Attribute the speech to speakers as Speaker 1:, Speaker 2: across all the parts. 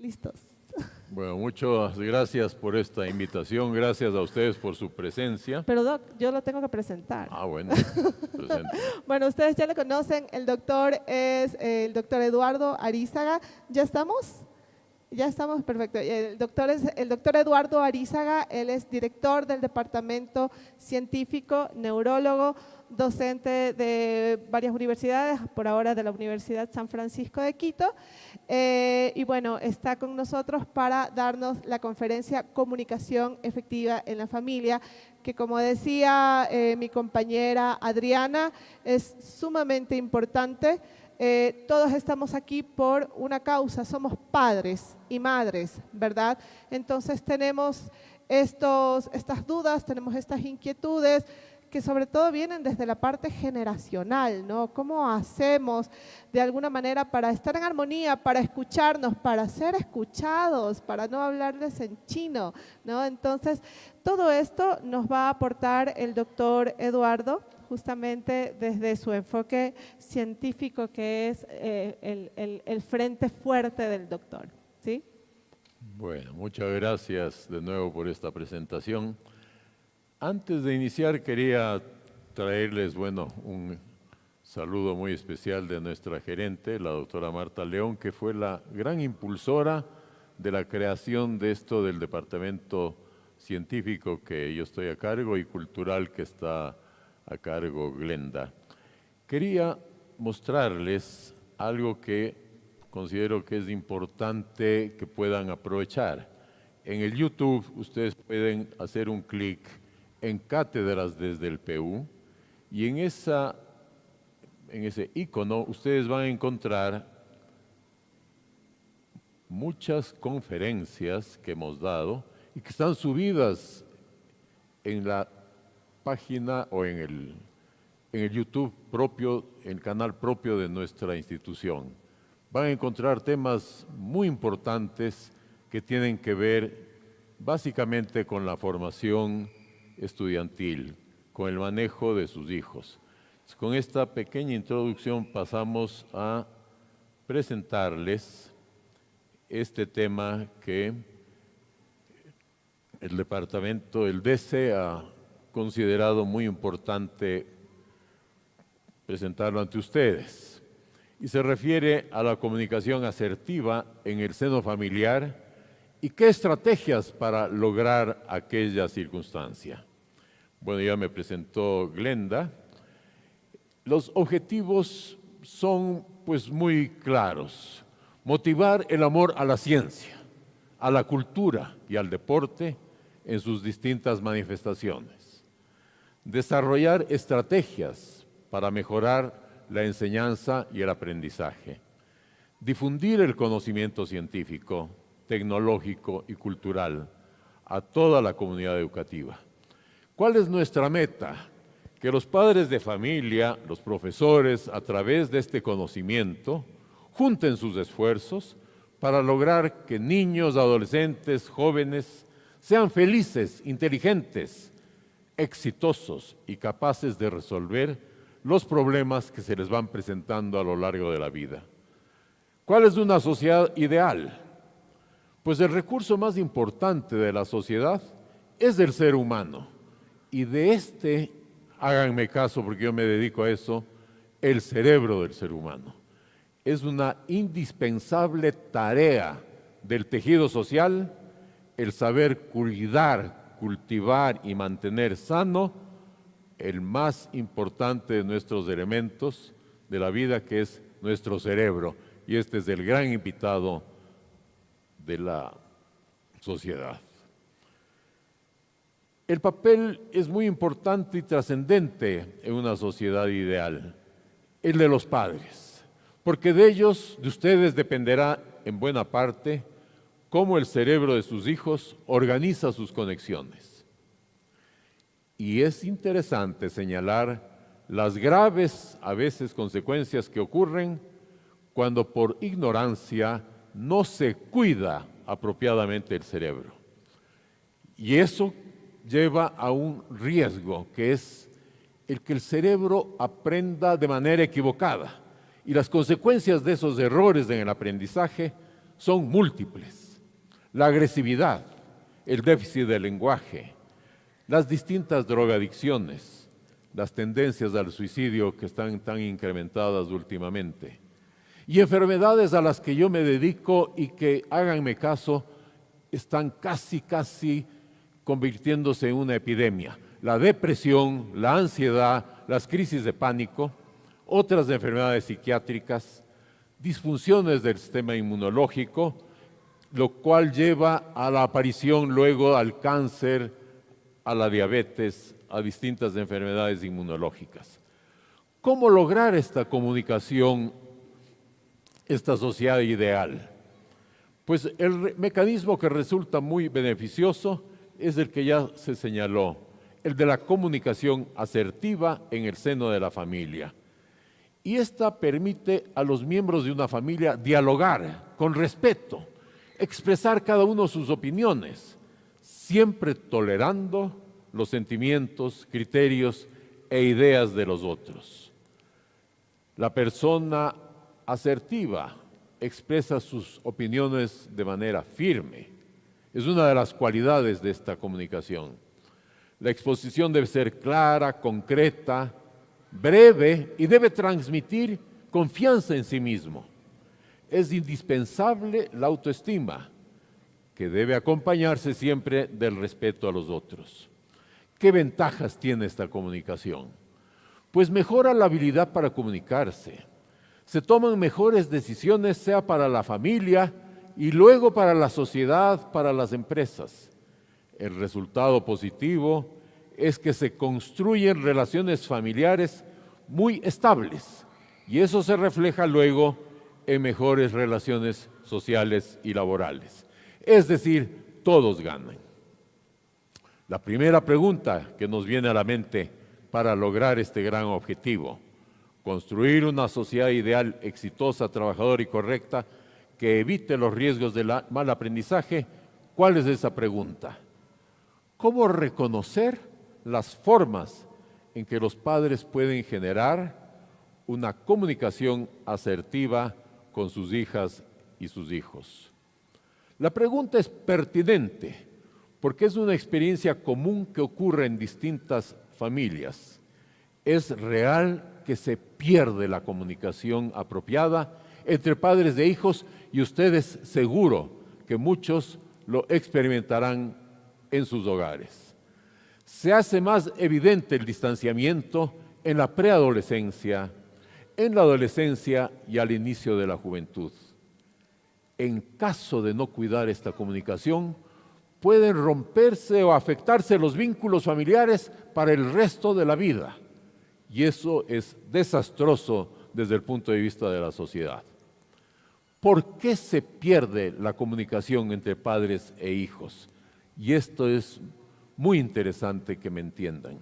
Speaker 1: Listos.
Speaker 2: Bueno, muchas gracias por esta invitación, gracias a ustedes por su presencia.
Speaker 1: Pero Doc, yo lo tengo que presentar.
Speaker 2: Ah, bueno, presente.
Speaker 1: Bueno, ustedes ya le conocen, el doctor es el doctor Eduardo Arizaga. ¿Ya estamos? Ya estamos, perfecto. El doctor es el doctor Eduardo Arizaga, él es director del Departamento Científico, neurólogo, docente de varias universidades, por ahora de la Universidad San Francisco de Quito. Y bueno, está con nosotros para darnos la conferencia Comunicación Efectiva en la Familia, que como decía mi compañera Adriana, es sumamente importante. Todos estamos aquí por una causa, somos padres y madres, ¿verdad? Entonces tenemos estas dudas, tenemos estas inquietudes que sobre todo vienen desde la parte generacional, ¿no? ¿Cómo hacemos de alguna manera para estar en armonía, para escucharnos, para ser escuchados, para no hablarles en chino, ¿no? Entonces, todo esto nos va a aportar el doctor Eduardo, justamente desde su enfoque científico, que es el frente fuerte del doctor, ¿sí?
Speaker 2: Bueno, muchas gracias de nuevo por esta presentación. Antes de iniciar quería traerles, un saludo muy especial de nuestra gerente, la doctora Marta León, que fue la gran impulsora de la creación de esto del departamento científico que yo estoy a cargo y cultural que está a cargo Glenda. Quería mostrarles algo que considero que es importante que puedan aprovechar. En el YouTube ustedes pueden hacer un clic en Cátedras desde el PU y en ese icono ustedes van a encontrar muchas conferencias que hemos dado y que están subidas en la página o en el YouTube propio, el canal propio de nuestra institución. Van a encontrar temas muy importantes que tienen que ver básicamente con la formación estudiantil, con el manejo de sus hijos. Con esta pequeña introducción pasamos a presentarles este tema que el departamento, el DC, ha considerado muy importante presentarlo ante ustedes. Y se refiere a la comunicación asertiva en el seno familiar y qué estrategias para lograr aquella circunstancia. Bueno, ya me presentó Glenda. Los objetivos son pues muy claros. Motivar el amor a la ciencia, a la cultura y al deporte en sus distintas manifestaciones. Desarrollar estrategias para mejorar la enseñanza y el aprendizaje. Difundir el conocimiento científico, tecnológico y cultural a toda la comunidad educativa. ¿Cuál es nuestra meta? Que los padres de familia, los profesores, a través de este conocimiento, junten sus esfuerzos para lograr que niños, adolescentes, jóvenes sean felices, inteligentes, exitosos y capaces de resolver los problemas que se les van presentando a lo largo de la vida. ¿Cuál es una sociedad ideal? Pues el recurso más importante de la sociedad es el ser humano. Y de háganme caso porque yo me dedico a eso, el cerebro del ser humano. Es una indispensable tarea del tejido social el saber cuidar, cultivar y mantener sano el más importante de nuestros elementos de la vida, que es nuestro cerebro. Y este es el gran invitado de la sociedad. El papel es muy importante y trascendente en una sociedad ideal, el de los padres, porque de ellos, de ustedes, dependerá en buena parte cómo el cerebro de sus hijos organiza sus conexiones. Y es interesante señalar las graves, a veces, consecuencias que ocurren cuando por ignorancia no se cuida apropiadamente el cerebro. Y eso lleva a un riesgo, que es el que el cerebro aprenda de manera equivocada. Y las consecuencias de esos errores en el aprendizaje son múltiples. La agresividad, el déficit del lenguaje, las distintas drogadicciones, las tendencias al suicidio que están tan incrementadas últimamente, y enfermedades a las que yo me dedico y que, háganme caso, están casi convirtiéndose en una epidemia. La depresión, la ansiedad, las crisis de pánico, otras enfermedades psiquiátricas, disfunciones del sistema inmunológico, lo cual lleva a la aparición luego al cáncer, a la diabetes, a distintas enfermedades inmunológicas. ¿Cómo lograr esta comunicación, esta sociedad ideal? Pues el mecanismo que resulta muy beneficioso es el que ya se señaló, el de la comunicación asertiva en el seno de la familia. Y esta permite a los miembros de una familia dialogar con respeto, expresar cada uno sus opiniones, siempre tolerando los sentimientos, criterios e ideas de los otros. La persona asertiva expresa sus opiniones de manera firme. Es una de las cualidades de esta comunicación. La exposición debe ser clara, concreta, breve y debe transmitir confianza en sí mismo. Es indispensable la autoestima, que debe acompañarse siempre del respeto a los otros. ¿Qué ventajas tiene esta comunicación? Pues mejora la habilidad para comunicarse. Se toman mejores decisiones, sea para la familia y luego para la sociedad, para las empresas. El resultado positivo es que se construyen relaciones familiares muy estables y eso se refleja luego en mejores relaciones sociales y laborales. Es decir, todos ganan. La primera pregunta que nos viene a la mente para lograr este gran objetivo, construir una sociedad ideal, exitosa, trabajadora y correcta, que evite los riesgos del mal aprendizaje, ¿cuál es esa pregunta? ¿Cómo reconocer las formas en que los padres pueden generar una comunicación asertiva con sus hijas y sus hijos? La pregunta es pertinente porque es una experiencia común que ocurre en distintas familias. Es real que se pierde la comunicación apropiada entre padres e hijos y ustedes seguro que muchos lo experimentarán en sus hogares. Se hace más evidente el distanciamiento en la preadolescencia, en la adolescencia y al inicio de la juventud. En caso de no cuidar esta comunicación, pueden romperse o afectarse los vínculos familiares para el resto de la vida. Y eso es desastroso desde el punto de vista de la sociedad. ¿Por qué se pierde la comunicación entre padres e hijos? Y esto es muy interesante que me entiendan.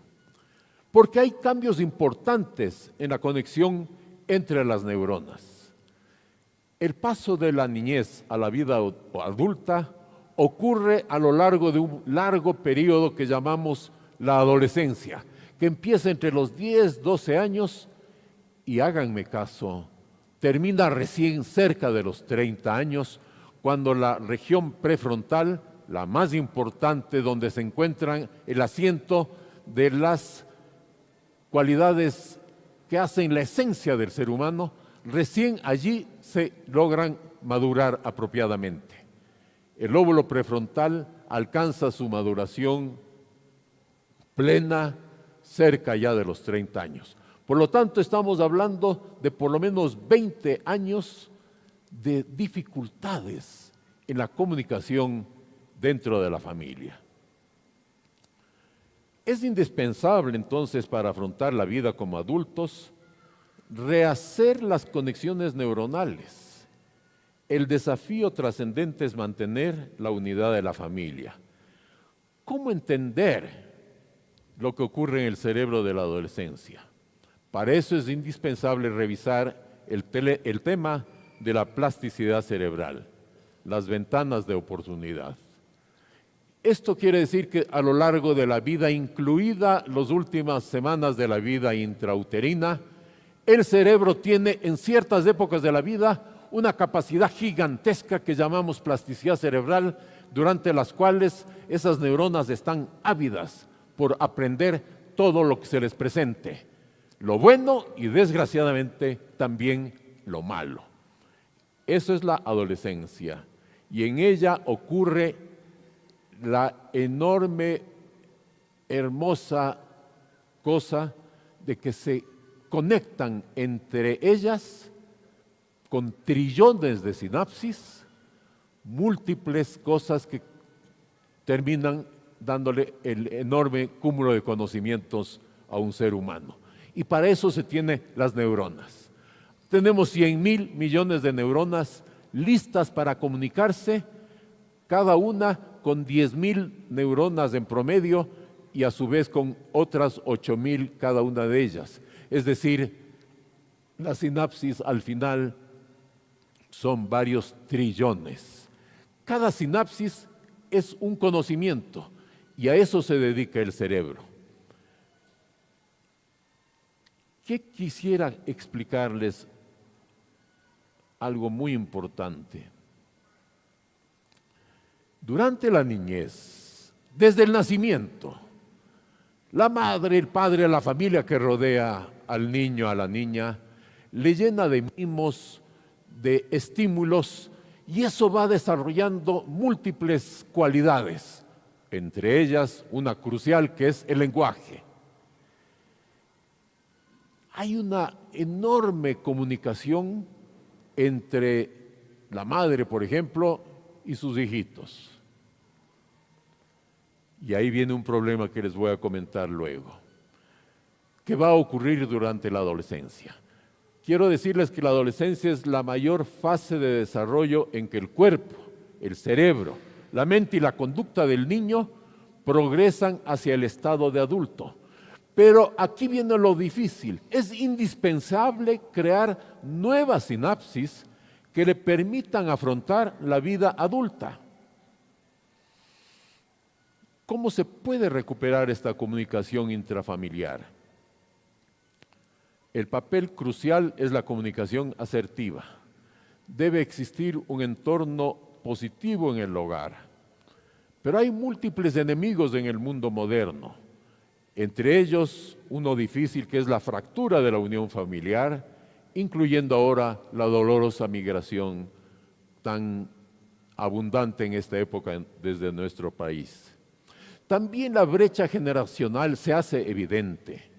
Speaker 2: Porque hay cambios importantes en la conexión entre las neuronas. El paso de la niñez a la vida adulta ocurre a lo largo de un largo periodo que llamamos la adolescencia, que empieza entre los 10, 12 años y háganme caso, termina recién cerca de los 30 años, cuando la región prefrontal, la más importante, donde se encuentran el asiento de las cualidades que hacen la esencia del ser humano, recién allí se logran madurar apropiadamente. El lóbulo prefrontal alcanza su maduración plena cerca ya de los 30 años. Por lo tanto, estamos hablando de por lo menos 20 años de dificultades en la comunicación dentro de la familia. Es indispensable entonces para afrontar la vida como adultos rehacer las conexiones neuronales. El desafío trascendente es mantener la unidad de la familia. ¿Cómo entender lo que ocurre en el cerebro de la adolescencia? Para eso es indispensable revisar el tema de la plasticidad cerebral, las ventanas de oportunidad. Esto quiere decir que a lo largo de la vida, incluida las últimas semanas de la vida intrauterina, el cerebro tiene en ciertas épocas de la vida una capacidad gigantesca que llamamos plasticidad cerebral, durante las cuales esas neuronas están ávidas por aprender todo lo que se les presente, lo bueno y desgraciadamente también lo malo. Eso es la adolescencia, y en ella ocurre la enorme, hermosa cosa de que se conectan entre ellas con trillones de sinapsis, múltiples cosas que terminan dándole el enorme cúmulo de conocimientos a un ser humano. Y para eso se tiene las neuronas. Tenemos 100.000 millones de neuronas listas para comunicarse, cada una con 10.000 neuronas en promedio y a su vez con otras 8.000 cada una de ellas. Es decir, las sinapsis al final son varios trillones. Cada sinapsis es un conocimiento y a eso se dedica el cerebro. ¿Qué quisiera explicarles? Algo muy importante. Durante la niñez, desde el nacimiento, la madre, el padre, la familia que rodea al niño, a la niña, le llena de mimos, de estímulos, y eso va desarrollando múltiples cualidades, entre ellas una crucial que es el lenguaje. Hay una enorme comunicación entre la madre, por ejemplo, y sus hijitos. Y ahí viene un problema que les voy a comentar luego, que va a ocurrir durante la adolescencia. Quiero decirles que la adolescencia es la mayor fase de desarrollo en que el cuerpo, el cerebro, la mente y la conducta del niño progresan hacia el estado de adulto. Pero aquí viene lo difícil. Es indispensable crear nuevas sinapsis que le permitan afrontar la vida adulta. ¿Cómo se puede recuperar esta comunicación intrafamiliar? El papel crucial es la comunicación asertiva. Debe existir un entorno positivo en el hogar. Pero hay múltiples enemigos en el mundo moderno. Entre ellos, uno difícil que es la fractura de la unión familiar, incluyendo ahora la dolorosa migración tan abundante en esta época desde nuestro país. También la brecha generacional se hace evidente.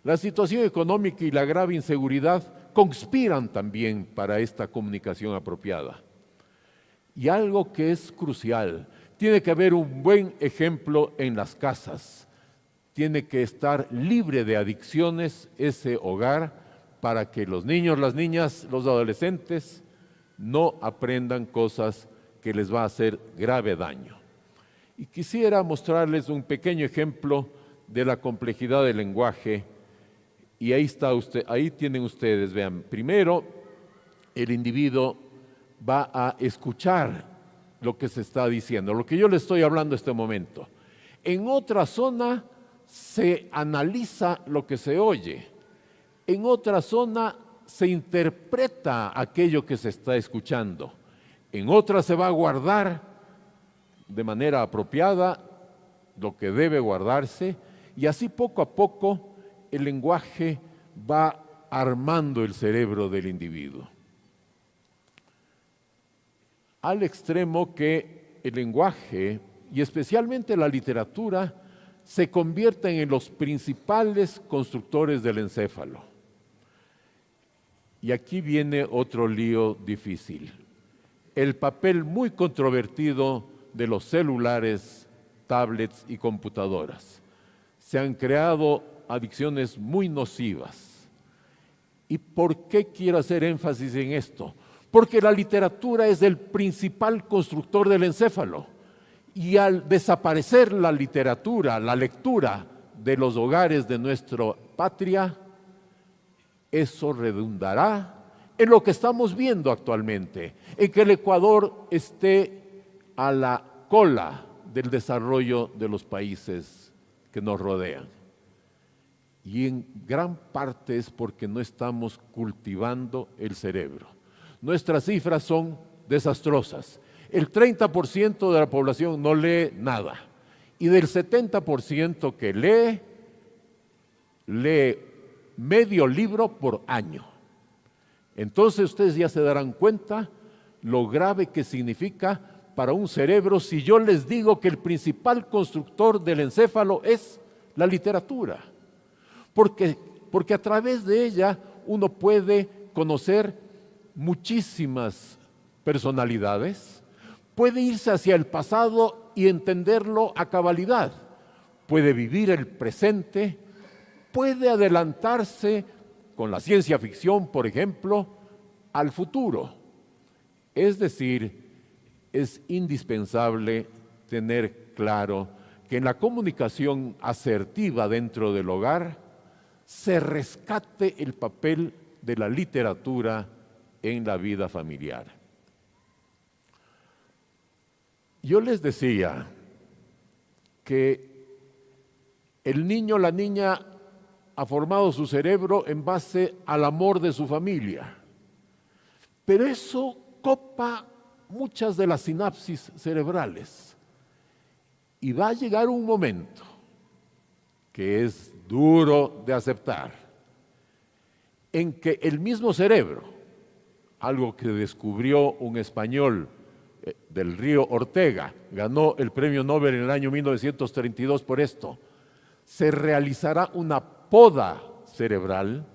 Speaker 2: La situación económica y la grave inseguridad conspiran también para esta comunicación apropiada. Y algo que es crucial, tiene que haber un buen ejemplo en las casas. Tiene que estar libre de adicciones ese hogar para que los niños, las niñas, los adolescentes no aprendan cosas que les va a hacer grave daño. Y quisiera mostrarles un pequeño ejemplo de la complejidad del lenguaje. Y ahí tienen ustedes, vean, primero el individuo va a escuchar lo que se está diciendo, lo que yo le estoy hablando en este momento. En otra zona se analiza lo que se oye, en otra zona se interpreta aquello que se está escuchando, en otra se va a guardar de manera apropiada lo que debe guardarse, y así poco a poco el lenguaje va armando el cerebro del individuo. Al extremo que el lenguaje, y especialmente la literatura, se convierten en los principales constructores del encéfalo. Y aquí viene otro lío difícil. El papel muy controvertido de los celulares, tablets y computadoras. Se han creado adicciones muy nocivas. ¿Y por qué quiero hacer énfasis en esto? Porque la literatura es el principal constructor del encéfalo. Y al desaparecer la literatura, la lectura de los hogares de nuestra patria, eso redundará en lo que estamos viendo actualmente, en que el Ecuador esté a la cola del desarrollo de los países que nos rodean. Y en gran parte es porque no estamos cultivando el cerebro. Nuestras cifras son desastrosas. El 30% de la población no lee nada. Y del 70% que lee medio libro por año. Entonces ustedes ya se darán cuenta lo grave que significa para un cerebro si yo les digo que el principal constructor del encéfalo es la literatura. Porque a través de ella uno puede conocer muchísimas personalidades, puede irse hacia el pasado y entenderlo a cabalidad, puede vivir el presente, puede adelantarse con la ciencia ficción, por ejemplo, al futuro. Es decir, es indispensable tener claro que en la comunicación asertiva dentro del hogar se rescate el papel de la literatura en la vida familiar. Yo les decía que el niño, la niña ha formado su cerebro en base al amor de su familia, pero eso copa muchas de las sinapsis cerebrales y va a llegar un momento que es duro de aceptar, en que el mismo cerebro, algo que descubrió un español del Río Ortega, ganó el premio Nobel en el año 1932 por esto, se realizará una poda cerebral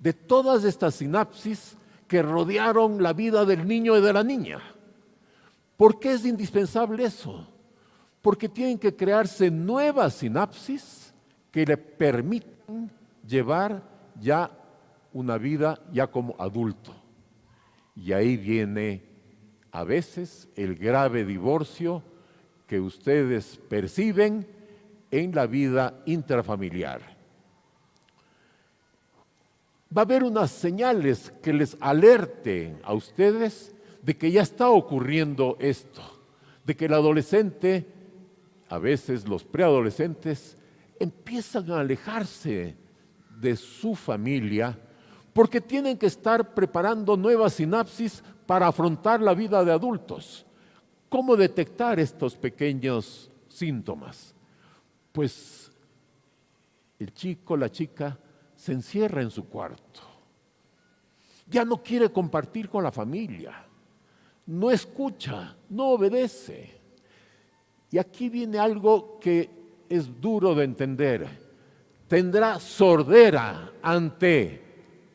Speaker 2: de todas estas sinapsis que rodearon la vida del niño y de la niña. ¿Por qué es indispensable eso? Porque tienen que crearse nuevas sinapsis que le permitan llevar ya una vida ya como adulto. Y ahí viene a veces el grave divorcio que ustedes perciben en la vida intrafamiliar. Va a haber unas señales que les alerten a ustedes de que ya está ocurriendo esto, de que el adolescente, a veces los preadolescentes, empiezan a alejarse de su familia porque tienen que estar preparando nuevas sinapsis para afrontar la vida de adultos. ¿Cómo detectar estos pequeños síntomas? Pues el chico, la chica, se encierra en su cuarto. Ya no quiere compartir con la familia. No escucha, no obedece. Y aquí viene algo que es duro de entender. Tendrá sordera ante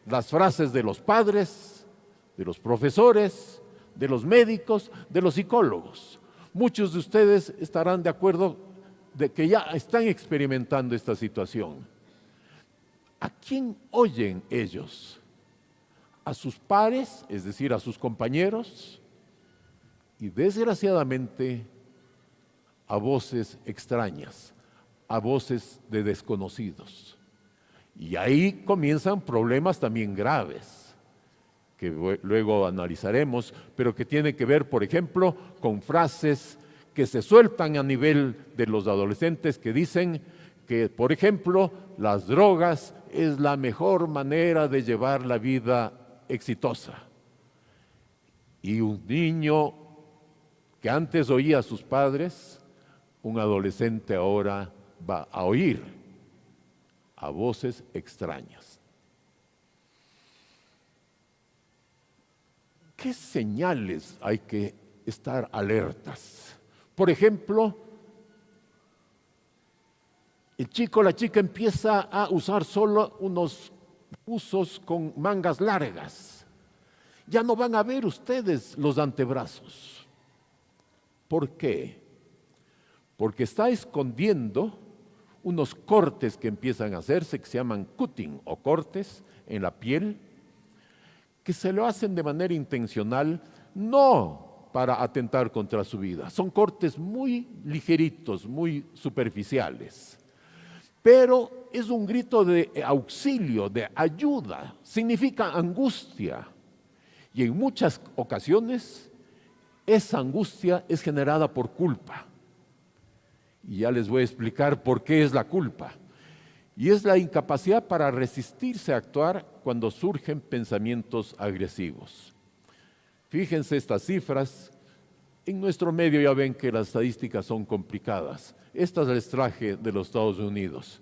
Speaker 2: las frases de los padres, de los profesores, de los médicos, de los psicólogos. Muchos de ustedes estarán de acuerdo de que ya están experimentando esta situación. ¿A quién oyen ellos? ¿A sus pares, es decir, a sus compañeros? Y desgraciadamente a voces extrañas, a voces de desconocidos. Y ahí comienzan problemas también graves, que luego analizaremos, pero que tienen que ver, por ejemplo, con frases que se sueltan a nivel de los adolescentes que dicen que, por ejemplo, las drogas es la mejor manera de llevar la vida exitosa. Y un niño que antes oía a sus padres, un adolescente ahora va a oír a voces extrañas. ¿Qué señales hay que estar alertas? Por ejemplo, el chico o la chica empieza a usar solo unos buzos con mangas largas. Ya no van a ver ustedes los antebrazos. ¿Por qué? Porque está escondiendo unos cortes que empiezan a hacerse, que se llaman cutting o cortes en la piel, que se lo hacen de manera intencional, no para atentar contra su vida. Son cortes muy ligeritos, muy superficiales. Pero es un grito de auxilio, de ayuda, significa angustia. Y en muchas ocasiones esa angustia es generada por culpa. Y ya les voy a explicar por qué es la culpa. Y es la incapacidad para resistirse a actuar cuando surgen pensamientos agresivos. Fíjense estas cifras. En nuestro medio ya ven que las estadísticas son complicadas. Estas les traje de los Estados Unidos.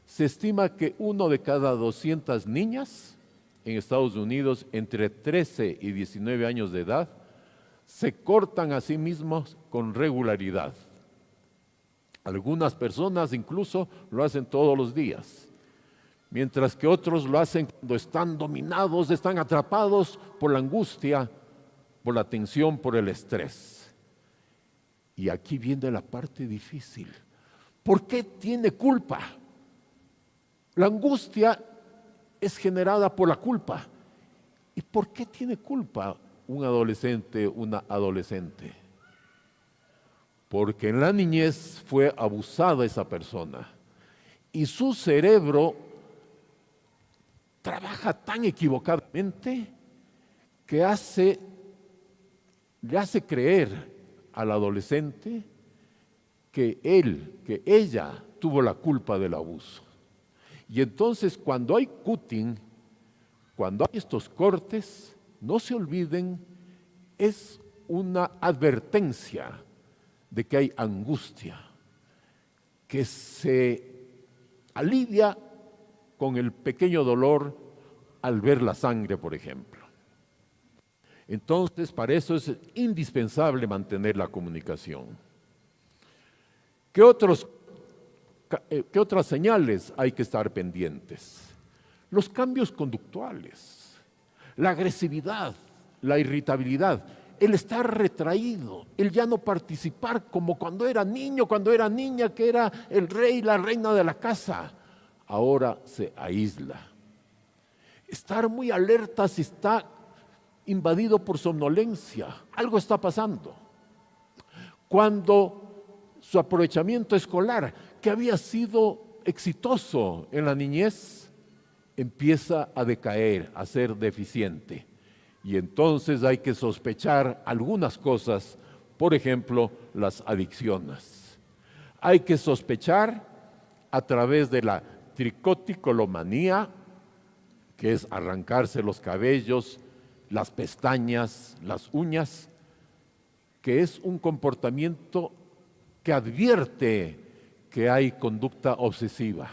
Speaker 2: Se estima que 1 de cada 200 niñas en Estados Unidos entre 13 y 19 años de edad se cortan a sí mismos con regularidad. Algunas personas incluso lo hacen todos los días, mientras que otros lo hacen cuando están dominados, están atrapados por la angustia, por la tensión, por el estrés. Y aquí viene la parte difícil. ¿Por qué tiene culpa? La angustia es generada por la culpa. ¿Y por qué tiene culpa un adolescente, una adolescente? Porque en la niñez fue abusada esa persona y su cerebro trabaja tan equivocadamente que le hace creer al adolescente que ella tuvo la culpa del abuso. Y entonces cuando hay cutting, cuando hay estos cortes, no se olviden, es una advertencia de que hay angustia, que se alivia con el pequeño dolor al ver la sangre, por ejemplo. Entonces, para eso es indispensable mantener la comunicación. ¿Qué otras señales hay que estar pendientes? Los cambios conductuales, la agresividad, la irritabilidad, el estar retraído, el ya no participar como cuando era niño, cuando era niña, que era el rey, la reina de la casa. Ahora se aísla. Estar muy alerta si está invadido por somnolencia, algo está pasando. Cuando su aprovechamiento escolar, que había sido exitoso en la niñez, empieza a decaer, a ser deficiente. Y entonces hay que sospechar algunas cosas, por ejemplo, las adicciones. Hay que sospechar a través de la tricotilomanía, que es arrancarse los cabellos, las pestañas, las uñas, que es un comportamiento que advierte que hay conducta obsesiva.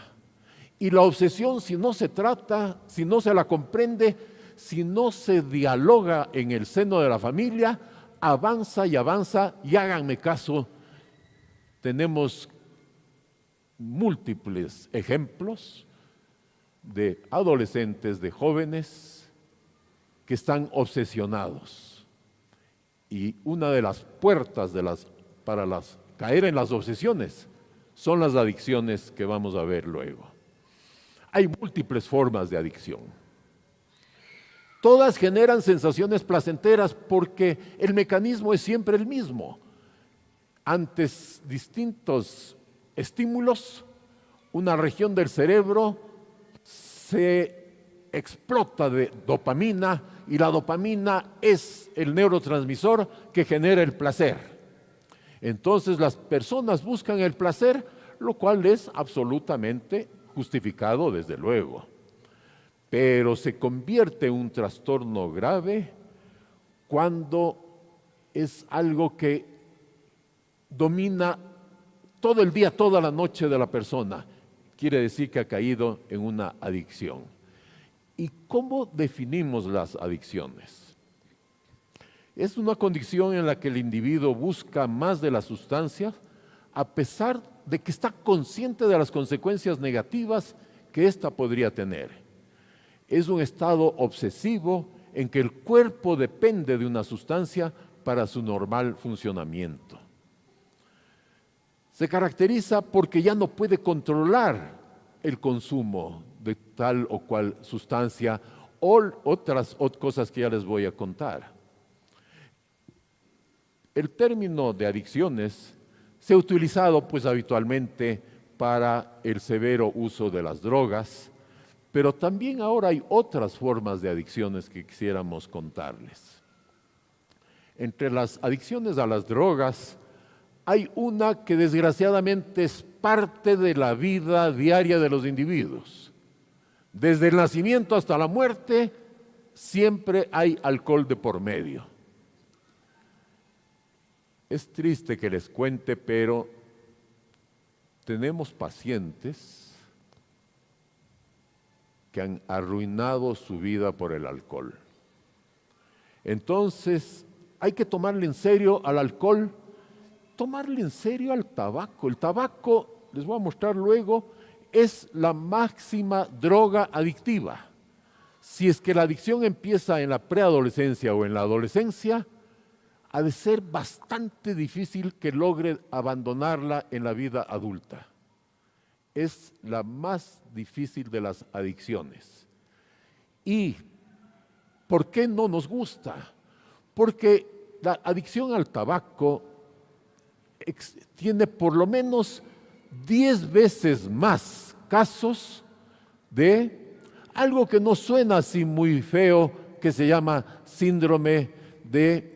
Speaker 2: Y la obsesión, si no se trata, si no se la comprende, si no se dialoga en el seno de la familia, avanza y avanza, y háganme caso, tenemos múltiples ejemplos de adolescentes, de jóvenes que están obsesionados. Y una de las puertas para caer en las obsesiones son las adicciones que vamos a ver luego. Hay múltiples formas de adicción. Todas generan sensaciones placenteras porque el mecanismo es siempre el mismo. Ante distintos estímulos, una región del cerebro se explota de dopamina y la dopamina es el neurotransmisor que genera el placer. Entonces las personas buscan el placer, lo cual es absolutamente justificado desde luego. Pero se convierte en un trastorno grave cuando es algo que domina todo el día, toda la noche de la persona. Quiere decir que ha caído en una adicción. ¿Y cómo definimos las adicciones? Es una condición en la que el individuo busca más de la sustancia a pesar de que está consciente de las consecuencias negativas que ésta podría tener. Es un estado obsesivo en que el cuerpo depende de una sustancia para su normal funcionamiento. Se caracteriza porque ya no puede controlar el consumo de tal o cual sustancia o otras cosas que ya les voy a contar. El término de adicciones se ha utilizado pues habitualmente para el severo uso de las drogas, pero también ahora hay otras formas de adicciones que quisiéramos contarles. Entre las adicciones a las drogas hay una que desgraciadamente es parte de la vida diaria de los individuos. Desde el nacimiento hasta la muerte siempre hay alcohol de por medio. Es triste que les cuente, pero tenemos pacientes que han arruinado su vida por el alcohol. Entonces, hay que tomarle en serio al alcohol, tomarle en serio al tabaco. El tabaco, les voy a mostrar luego, es la máxima droga adictiva. Si es que la adicción empieza en la preadolescencia o en la adolescencia, ha de ser bastante difícil que logre abandonarla en la vida adulta. Es la más difícil de las adicciones. ¿Y por qué no nos gusta? Porque la adicción al tabaco tiene por lo menos 10 veces más casos de algo que no suena así muy feo, que se llama síndrome de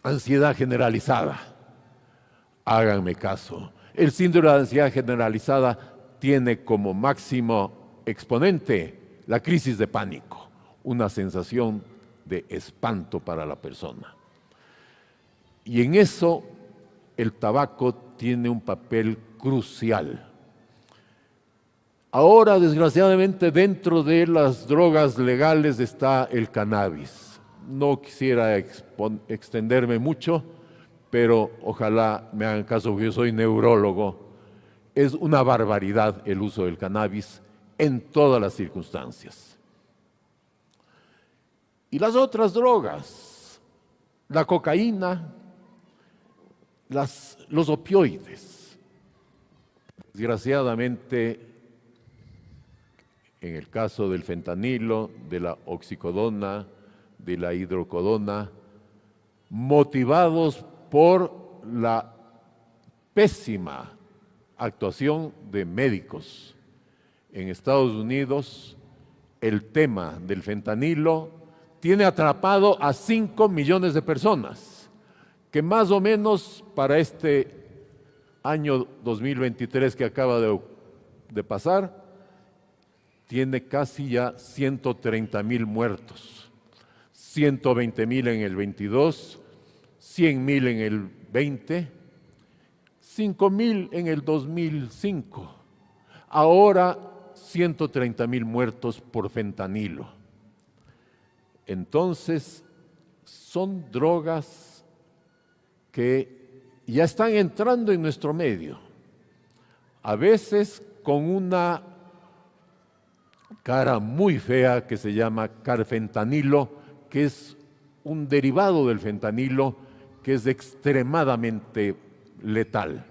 Speaker 2: ansiedad generalizada. Háganme caso. El síndrome de ansiedad generalizada tiene como máximo exponente la crisis de pánico, una sensación de espanto para la persona. Y en eso el tabaco tiene un papel crucial. Ahora, desgraciadamente, dentro de las drogas legales está el cannabis. No quisiera extenderme mucho, pero ojalá me hagan caso porque yo soy neurólogo. Es una barbaridad el uso del cannabis en todas las circunstancias. Y las otras drogas, la cocaína, los opioides. Desgraciadamente, en el caso del fentanilo, de la oxicodona, de la hidrocodona, motivados por la pésima actuación de médicos. En Estados Unidos, el tema del fentanilo tiene atrapado a 5 millones de personas, que más o menos para este año 2023 que acaba de pasar, tiene casi ya 130,000 muertos. 120,000 en el 22, 100,000 en el 20, 5,000 en el 2005. Ahora 130,000 muertos por fentanilo. Entonces, son drogas que ya están entrando en nuestro medio, a veces con una cara muy fea que se llama carfentanilo, que es un derivado del fentanilo que es extremadamente letal.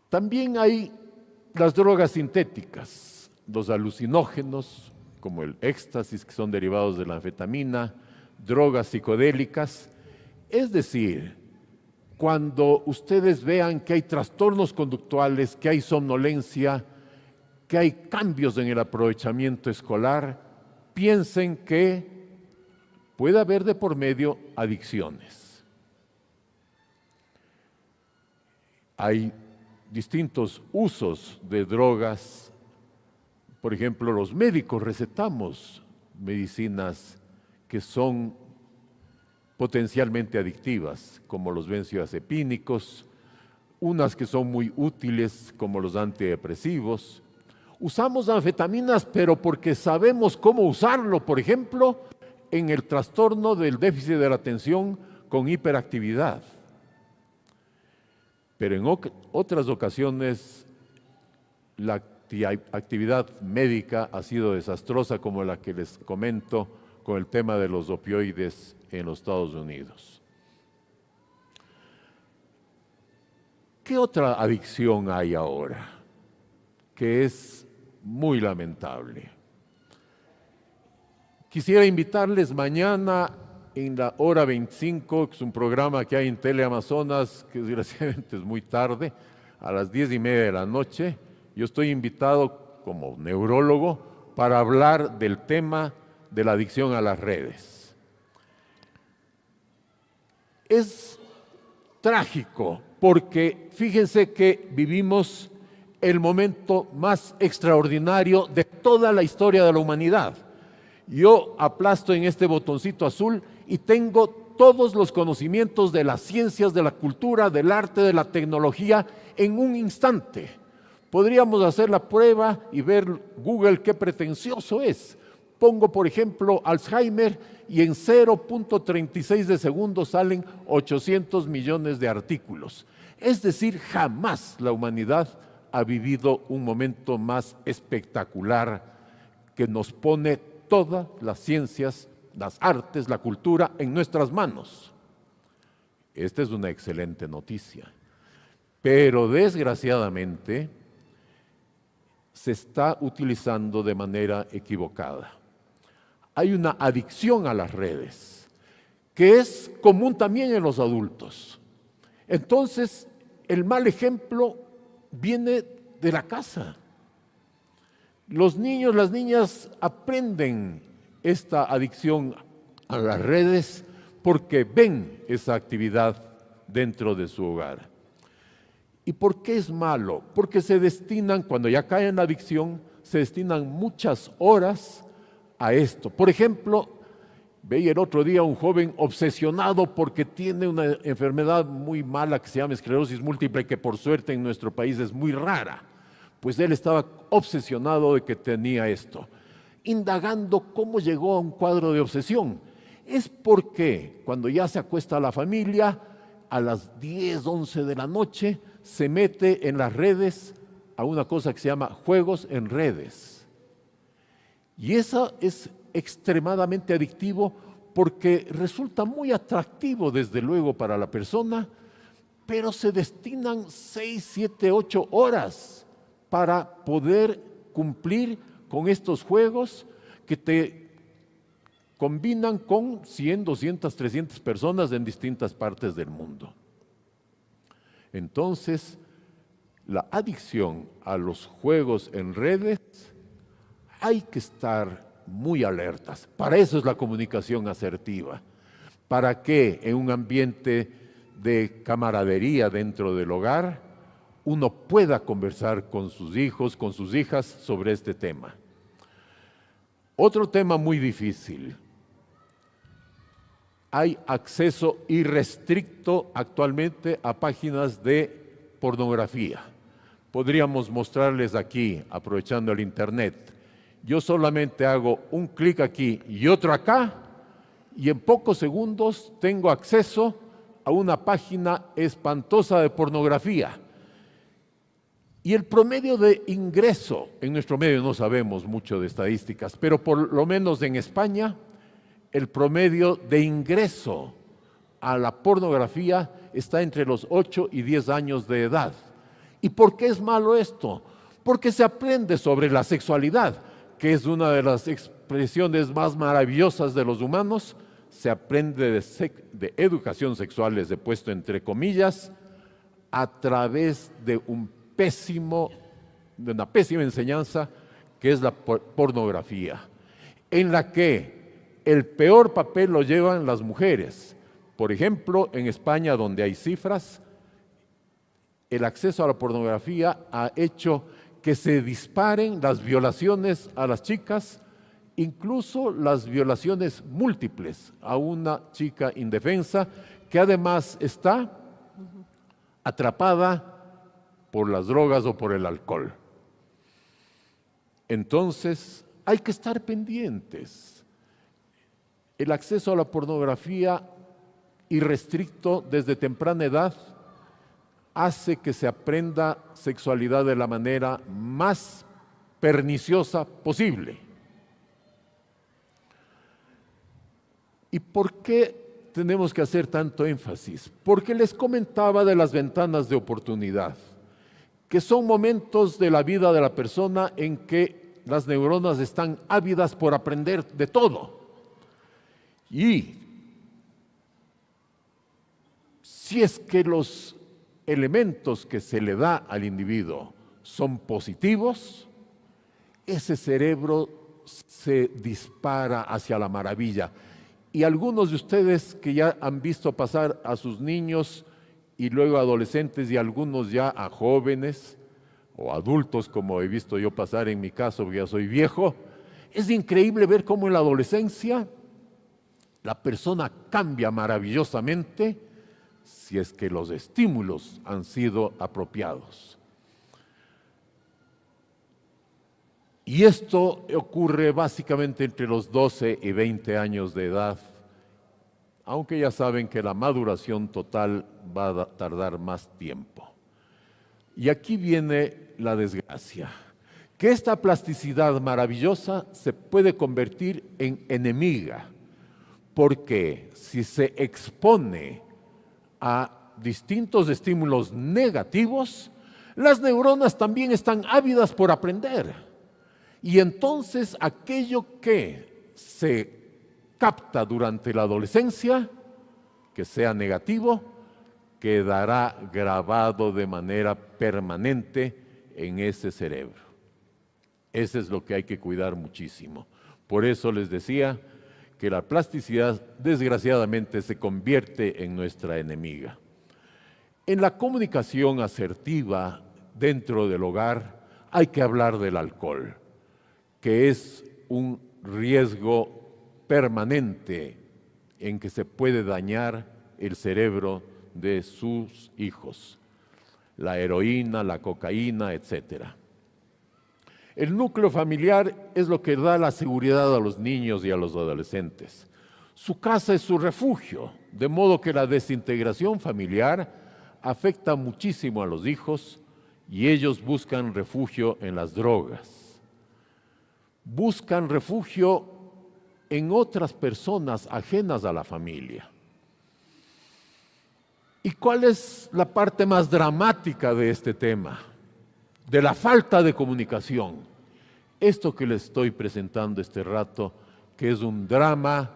Speaker 2: También hay las drogas sintéticas, los alucinógenos, como el éxtasis, que son derivados de la anfetamina, drogas psicodélicas. Es decir, cuando ustedes vean que hay trastornos conductuales, que hay somnolencia, que hay cambios en el aprovechamiento escolar, piensen que puede haber de por medio adicciones. Hay distintos usos de drogas. Por ejemplo, los médicos recetamos medicinas que son potencialmente adictivas, como los benzodiazepínicos, unas que son muy útiles, como los antidepresivos. Usamos anfetaminas, pero porque sabemos cómo usarlo, por ejemplo, en el trastorno del déficit de la atención con hiperactividad. Pero en otras ocasiones la actividad médica ha sido desastrosa, como la que les comento con el tema de los opioides en los Estados Unidos. ¿Qué otra adicción hay ahora que es muy lamentable? Quisiera invitarles mañana en la hora 25, que es un programa que hay en Teleamazonas, que desgraciadamente es muy tarde, a las 10:30 de la noche. Yo estoy invitado como neurólogo para hablar del tema de la adicción a las redes. Es trágico porque fíjense que vivimos el momento más extraordinario de toda la historia de la humanidad. Yo aplasto en este botoncito azul y tengo todos los conocimientos de las ciencias, de la cultura, del arte, de la tecnología en un instante. Podríamos hacer la prueba y ver Google qué pretencioso es. Pongo, por ejemplo, Alzheimer y en 0.36 de segundos salen 800 millones de artículos. Es decir, jamás la humanidad ha vivido un momento más espectacular que nos pone todas las ciencias, las artes, la cultura en nuestras manos. Esta es una excelente noticia. Pero desgraciadamente se está utilizando de manera equivocada. Hay una adicción a las redes, que es común también en los adultos. Entonces, el mal ejemplo viene de la casa. Los niños, las niñas aprenden esta adicción a las redes porque ven esa actividad dentro de su hogar. ¿Y por qué es malo? Porque se destinan, cuando ya caen en la adicción, se destinan muchas horas a esto. Por ejemplo, veía el otro día un joven obsesionado porque tiene una enfermedad muy mala que se llama esclerosis múltiple, que por suerte en nuestro país es muy rara. Pues él estaba obsesionado de que tenía esto, indagando cómo llegó a un cuadro de obsesión. Es porque cuando ya se acuesta la familia, a las 10, 11 de la noche, se mete en las redes a una cosa que se llama juegos en redes. Y eso es extremadamente adictivo porque resulta muy atractivo desde luego para la persona, pero se destinan 6, 7, 8 horas para poder cumplir con estos juegos que te combinan con 100, 200, 300 personas en distintas partes del mundo. Entonces, la adicción a los juegos en redes, hay que estar muy alertas. Para eso es la comunicación asertiva, para que en un ambiente de camaradería dentro del hogar, uno pueda conversar con sus hijos, con sus hijas sobre este tema. Otro tema muy difícil. Hay acceso irrestricto actualmente a páginas de pornografía. Podríamos mostrarles aquí, aprovechando el internet. Yo solamente hago un clic aquí y otro acá, y en pocos segundos tengo acceso a una página espantosa de pornografía. Y el promedio de ingreso, en nuestro medio no sabemos mucho de estadísticas, pero por lo menos en España, el promedio de ingreso a la pornografía está entre los 8 y 10 años de edad. ¿Y por qué es malo esto? Porque se aprende sobre la sexualidad, que es una de las expresiones más maravillosas de los humanos. Se aprende de educación sexual, les he puesto entre comillas, a través de una pésima enseñanza que es la pornografía, en la que el peor papel lo llevan las mujeres. Por ejemplo, en España, donde hay cifras, el acceso a la pornografía ha hecho que se disparen las violaciones a las chicas, incluso las violaciones múltiples a una chica indefensa que además está atrapada por las drogas o por el alcohol. Entonces, hay que estar pendientes. El acceso a la pornografía irrestricto desde temprana edad hace que se aprenda sexualidad de la manera más perniciosa posible. ¿Y por qué tenemos que hacer tanto énfasis? Porque les comentaba de las ventanas de oportunidad, que son momentos de la vida de la persona en que las neuronas están ávidas por aprender de todo. Y si es que los elementos que se le da al individuo son positivos, ese cerebro se dispara hacia la maravilla. Y algunos de ustedes que ya han visto pasar a sus niños y luego a adolescentes y algunos ya a jóvenes o adultos, como he visto yo pasar en mi caso, porque ya soy viejo, es increíble ver cómo en la adolescencia La persona cambia maravillosamente si es que los estímulos han sido apropiados. Y esto ocurre básicamente entre los 12 y 20 años de edad, aunque ya saben que la maduración total va a tardar más tiempo. Y aquí viene la desgracia, que esta plasticidad maravillosa se puede convertir en enemiga, porque si se expone a distintos estímulos negativos, las neuronas también están ávidas por aprender. Y entonces aquello que se capta durante la adolescencia, que sea negativo, quedará grabado de manera permanente en ese cerebro. Eso es lo que hay que cuidar muchísimo. Por eso les decía que la plasticidad desgraciadamente se convierte en nuestra enemiga. En la comunicación asertiva dentro del hogar hay que hablar del alcohol, que es un riesgo permanente en que se puede dañar el cerebro de sus hijos. La heroína, la cocaína, etcétera. El núcleo familiar es lo que da la seguridad a los niños y a los adolescentes. Su casa es su refugio, de modo que la desintegración familiar afecta muchísimo a los hijos y ellos buscan refugio en las drogas. Buscan refugio en otras personas ajenas a la familia. ¿Y cuál es la parte más dramática de este tema? De la falta de comunicación. Esto que les estoy presentando este rato, que es un drama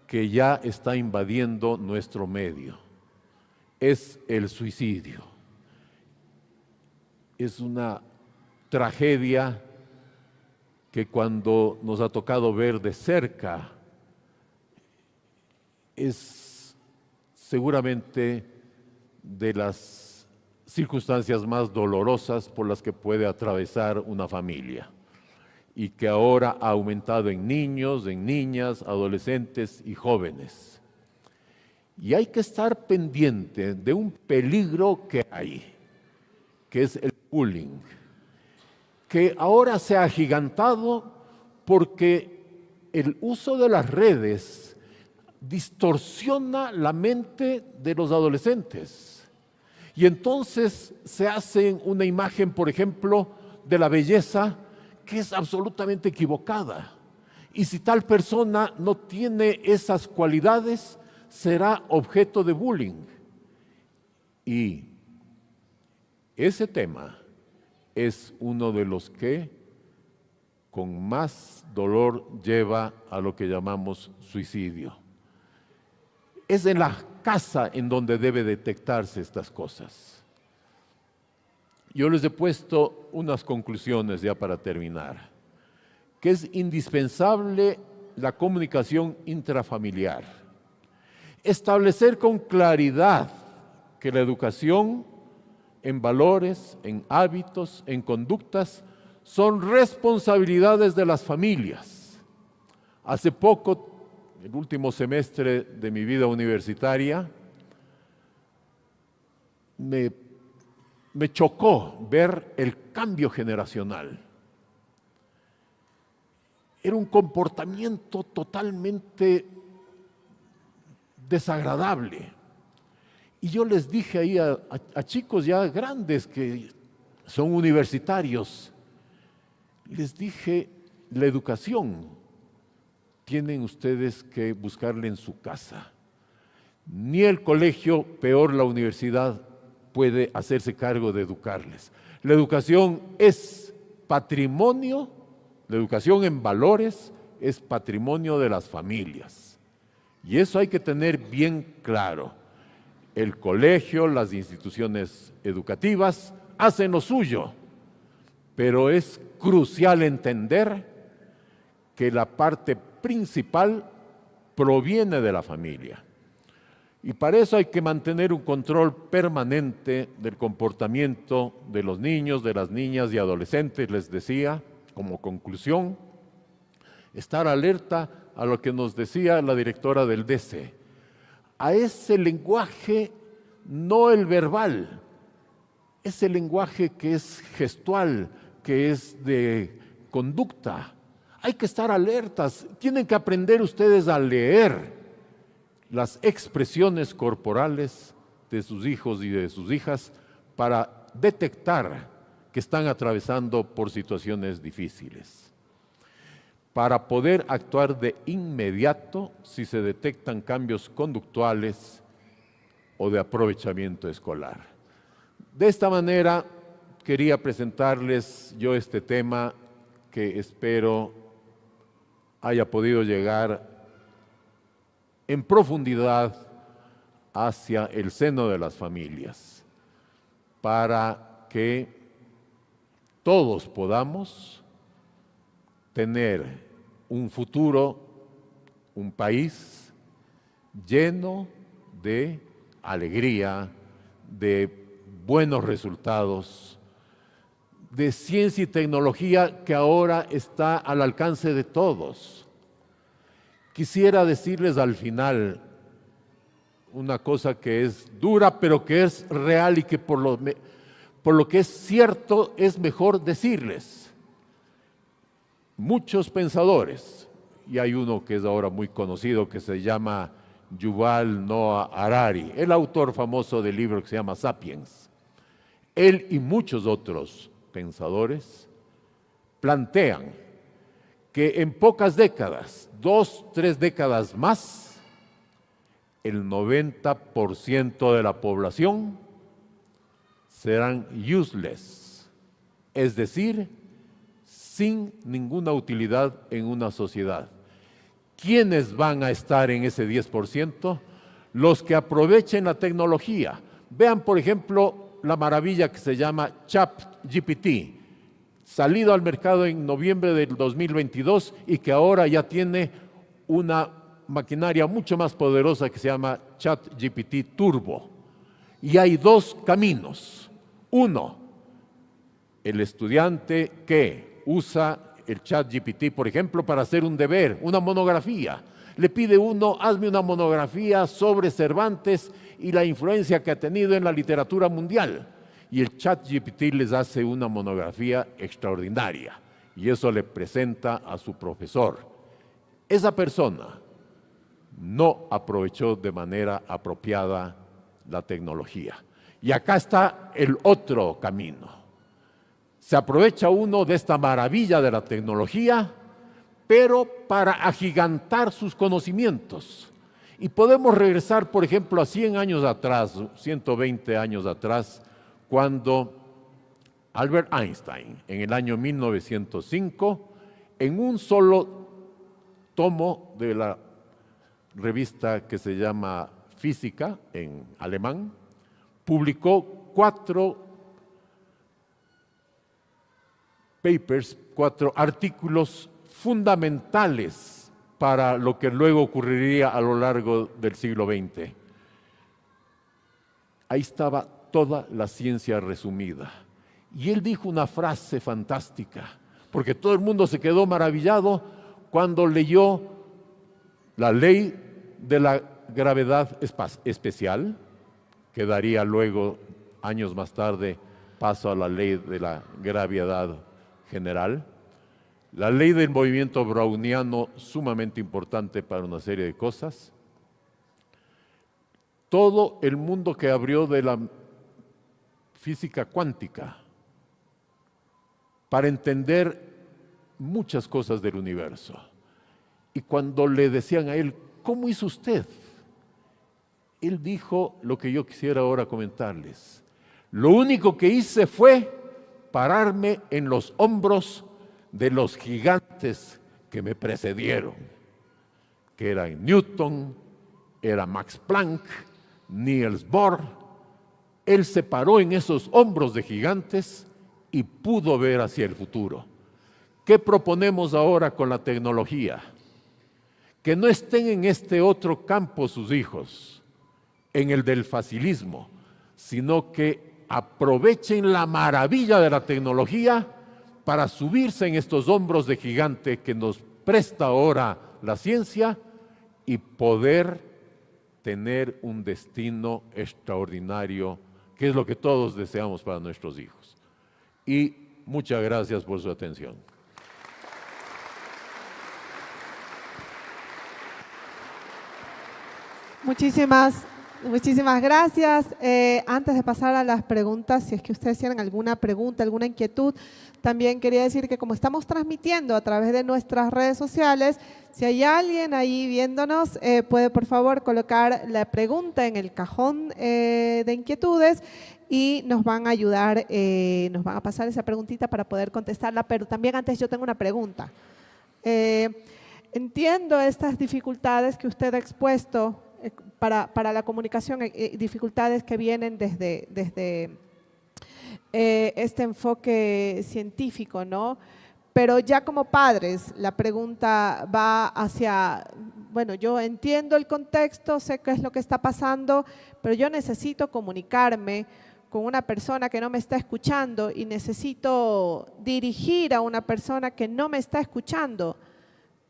Speaker 2: que ya está invadiendo nuestro medio, es el suicidio. Es una tragedia que cuando nos ha tocado ver de cerca, es seguramente de las circunstancias más dolorosas por las que puede atravesar una familia y que ahora ha aumentado en niños, en niñas, adolescentes y jóvenes. Y hay que estar pendiente de un peligro que hay, que es el bullying, que ahora se ha agigantado porque el uso de las redes distorsiona la mente de los adolescentes. Y entonces se hace una imagen, por ejemplo, de la belleza que es absolutamente equivocada. Y si tal persona no tiene esas cualidades, será objeto de bullying. Y ese tema es uno de los que con más dolor lleva a lo que llamamos suicidio. Es en la casa en donde debe detectarse estas cosas. Yo les he puesto unas conclusiones ya para terminar, que es indispensable la comunicación intrafamiliar. Establecer con claridad que la educación en valores, en hábitos, en conductas, son responsabilidades de las familias. Hace poco, el último semestre de mi vida universitaria, me chocó ver el cambio generacional. Era un comportamiento totalmente desagradable. Y yo les dije ahí a chicos ya grandes que son universitarios, les dije, la educación tienen ustedes que buscarla en su casa. Ni el colegio, peor la universidad, puede hacerse cargo de educarles. La educación es patrimonio, la educación en valores es patrimonio de las familias. Y eso hay que tener bien claro. El colegio, las instituciones educativas hacen lo suyo, pero es crucial entender que la parte principal proviene de la familia. Y para eso hay que mantener un control permanente del comportamiento de los niños, de las niñas y adolescentes, les decía, como conclusión, estar alerta a lo que nos decía la directora del DECE, a ese lenguaje, no el verbal, ese lenguaje que es gestual, que es de conducta. Hay que estar alertas, tienen que aprender ustedes a leer las expresiones corporales de sus hijos y de sus hijas para detectar que están atravesando por situaciones difíciles, para poder actuar de inmediato si se detectan cambios conductuales o de aprovechamiento escolar. De esta manera quería presentarles yo este tema que espero haya podido llegar en profundidad hacia el seno de las familias, para que todos podamos tener un futuro, un país lleno de alegría, de buenos resultados, de ciencia y tecnología que ahora está al alcance de todos. Quisiera decirles al final una cosa que es dura, pero que es real y que por lo que es cierto es mejor decirles. Muchos pensadores, y hay uno que es ahora muy conocido que se llama Yuval Noah Harari, el autor famoso del libro que se llama Sapiens. Él y muchos otros pensadores plantean que en pocas décadas, 2, 3 décadas más, el 90% de la población serán useless, es decir, sin ninguna utilidad en una sociedad. ¿Quiénes van a estar en ese 10%? Los que aprovechen la tecnología. Vean, por ejemplo, la maravilla que se llama ChatGPT, salido al mercado en noviembre del 2022 y que ahora ya tiene una maquinaria mucho más poderosa que se llama ChatGPT Turbo. Y hay dos caminos. Uno, el estudiante que usa el ChatGPT, por ejemplo, para hacer un deber, una monografía. Le pide uno, hazme una monografía sobre Cervantes y la influencia que ha tenido en la literatura mundial. Y el ChatGPT les hace una monografía extraordinaria. Y eso le presenta a su profesor. Esa persona no aprovechó de manera apropiada la tecnología. Y acá está el otro camino. Se aprovecha uno de esta maravilla de la tecnología, pero para agigantar sus conocimientos. Y podemos regresar, por ejemplo, a 100 años atrás, 120 años atrás, cuando Albert Einstein, en el año 1905, en un solo tomo de la revista que se llama Física, en alemán, publicó 4 papers, 4 artículos fundamentales para lo que luego ocurriría a lo largo del siglo XX. Ahí estaba toda la ciencia resumida. Y él dijo una frase fantástica, porque todo el mundo se quedó maravillado cuando leyó la ley de la gravedad especial, que daría luego, años más tarde, paso a la ley de la gravedad general, la ley del movimiento browniano, sumamente importante para una serie de cosas. Todo el mundo que abrió de la física cuántica para entender muchas cosas del universo. Y cuando le decían a él, ¿cómo hizo usted? Él dijo lo que yo quisiera ahora comentarles. Lo único que hice fue pararme en los hombros de los gigantes que me precedieron, que eran Newton, era Max Planck, Niels Bohr. Él se paró en esos hombros de gigantes y pudo ver hacia el futuro. ¿Qué proponemos ahora con la tecnología? Que no estén en este otro campo sus hijos, en el del facilismo, sino que aprovechen la maravilla de la tecnología para subirse en estos hombros de gigante que nos presta ahora la ciencia y poder tener un destino extraordinario, que es lo que todos deseamos para nuestros hijos. Y muchas gracias por su atención.
Speaker 1: Muchísimas gracias. Antes de pasar a las preguntas, si es que ustedes tienen alguna pregunta, alguna inquietud, también quería decir que como estamos transmitiendo a través de nuestras redes sociales, si hay alguien ahí viéndonos, puede por favor colocar la pregunta en el cajón de inquietudes y nos van a ayudar, nos van a pasar esa preguntita para poder contestarla, pero también antes yo tengo una pregunta. Entiendo estas dificultades que usted ha expuesto para la comunicación, dificultades que vienen desde este enfoque científico, ¿no? Pero ya como padres, la pregunta va hacia, bueno, yo entiendo el contexto, sé qué es lo que está pasando, pero yo necesito comunicarme con una persona que no me está escuchando y necesito dirigir a una persona que no me está escuchando.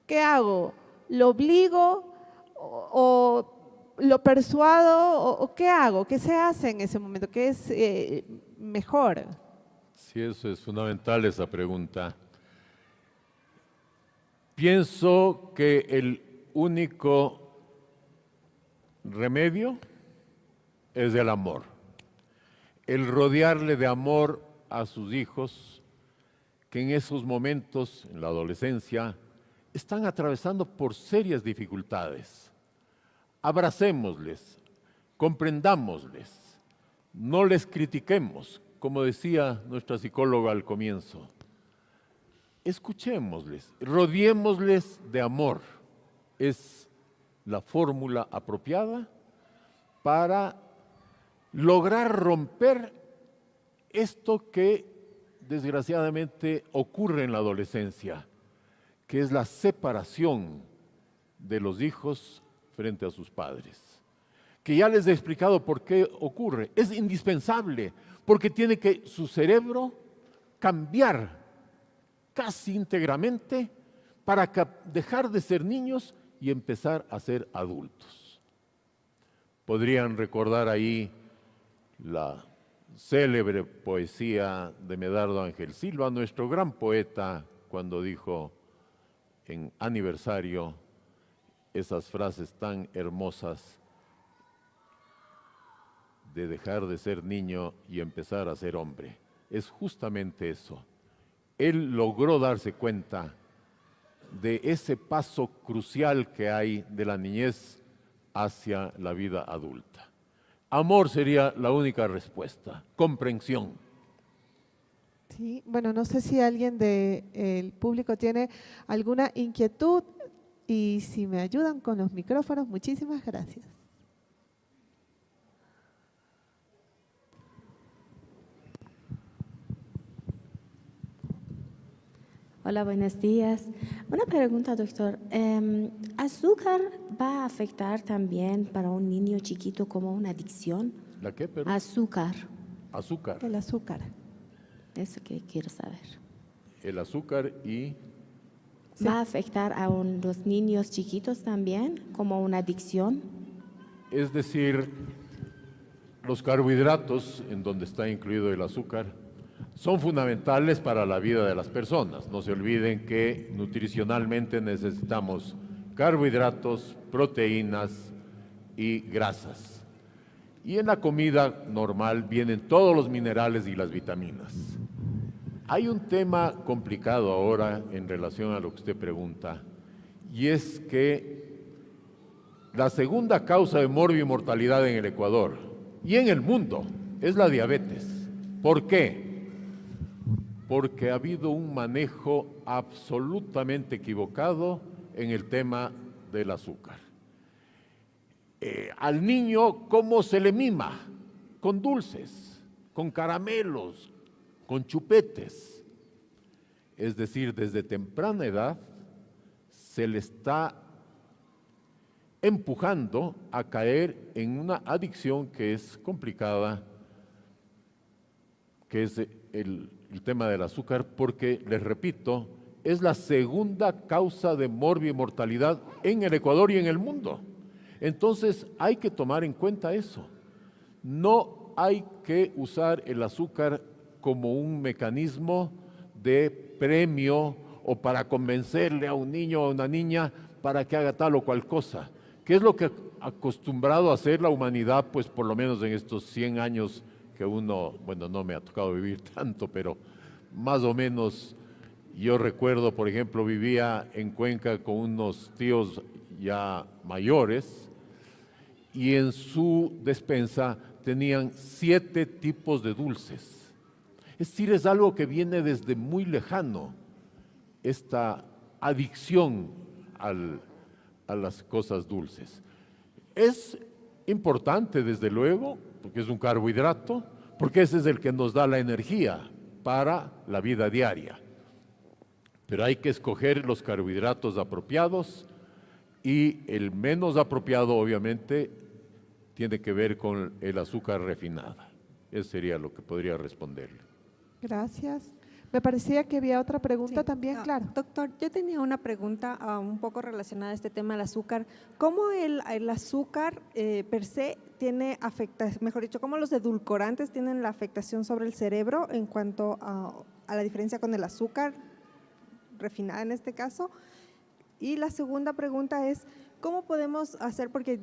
Speaker 1: ¿Qué hago? ¿Lo obligo o lo persuado o qué hago? ¿Qué se hace en ese momento? ¿Qué es mejor?
Speaker 2: Sí, eso es fundamental, esa pregunta. Pienso que el único remedio es el amor. El rodearle de amor a sus hijos, que en esos momentos, en la adolescencia, están atravesando por serias dificultades. Abracémosles, comprendámosles, no les critiquemos, como decía nuestra psicóloga al comienzo. Escuchémosles, rodeémosles de amor. Es la fórmula apropiada para lograr romper esto que desgraciadamente ocurre en la adolescencia, que es la separación de los hijos frente a sus padres. Que ya les he explicado por qué ocurre. Es indispensable, porque tiene que su cerebro cambiar casi íntegramente para dejar de ser niños y empezar a ser adultos. Podrían recordar ahí la célebre poesía de Medardo Ángel Silva, nuestro gran poeta, cuando dijo en aniversario esas frases tan hermosas de dejar de ser niño y empezar a ser hombre. Es justamente eso. Él logró darse cuenta de ese paso crucial que hay de la niñez hacia la vida adulta. Amor sería la única respuesta, comprensión.
Speaker 1: Sí, bueno, no sé si alguien del público tiene alguna inquietud y si me ayudan con los micrófonos, muchísimas gracias.
Speaker 3: Hola, buenos días. Una pregunta, doctor. ¿Azúcar va a afectar también para un niño chiquito como una adicción?
Speaker 2: ¿La qué, perdón?
Speaker 3: Azúcar.
Speaker 2: Azúcar.
Speaker 1: El azúcar.
Speaker 3: Eso que quiero saber.
Speaker 2: El azúcar y...
Speaker 3: ¿Va a afectar a los niños chiquitos también como una adicción?
Speaker 2: Es decir, los carbohidratos, en donde está incluido el azúcar, son fundamentales para la vida de las personas. No se olviden que nutricionalmente necesitamos carbohidratos, proteínas y grasas. Y en la comida normal vienen todos los minerales y las vitaminas. Hay un tema complicado ahora en relación a lo que usted pregunta, y es que la segunda causa de morbi y mortalidad en el Ecuador y en el mundo es la diabetes. ¿Por qué? Porque ha habido un manejo absolutamente equivocado en el tema del azúcar. Al niño, ¿cómo se le mima? Con dulces, con caramelos, con chupetes. Es decir, desde temprana edad se le está empujando a caer en una adicción que es complicada, que es el tema del azúcar, porque, les repito, es la segunda causa de mortalidad en el Ecuador y en el mundo. Entonces hay que tomar en cuenta eso. No hay que usar el azúcar como un mecanismo de premio o para convencerle a un niño o a una niña para que haga tal o cual cosa, que es lo que ha acostumbrado a hacer la humanidad, pues por lo menos en estos 100 años que uno, bueno, no me ha tocado vivir tanto, pero más o menos yo recuerdo, por ejemplo, vivía en Cuenca con unos tíos ya mayores y en su despensa tenían 7 tipos de dulces. Es decir, es algo que viene desde muy lejano, esta adicción a las cosas dulces. Es importante, desde luego, porque es un carbohidrato, porque ese es el que nos da la energía para la vida diaria. Pero hay que escoger los carbohidratos apropiados y el menos apropiado, obviamente, tiene que ver con el azúcar refinada. Eso sería lo que podría responderle.
Speaker 1: Gracias. Me parecía que había otra pregunta
Speaker 4: Sí.
Speaker 1: también, claro.
Speaker 4: Doctor, yo tenía una pregunta un poco relacionada a este tema del azúcar. ¿Cómo el azúcar per se tiene afectación, mejor dicho, cómo los edulcorantes tienen la afectación sobre el cerebro en cuanto a la diferencia con el azúcar refinada en este caso? Y la segunda pregunta es, ¿cómo podemos hacer? Porque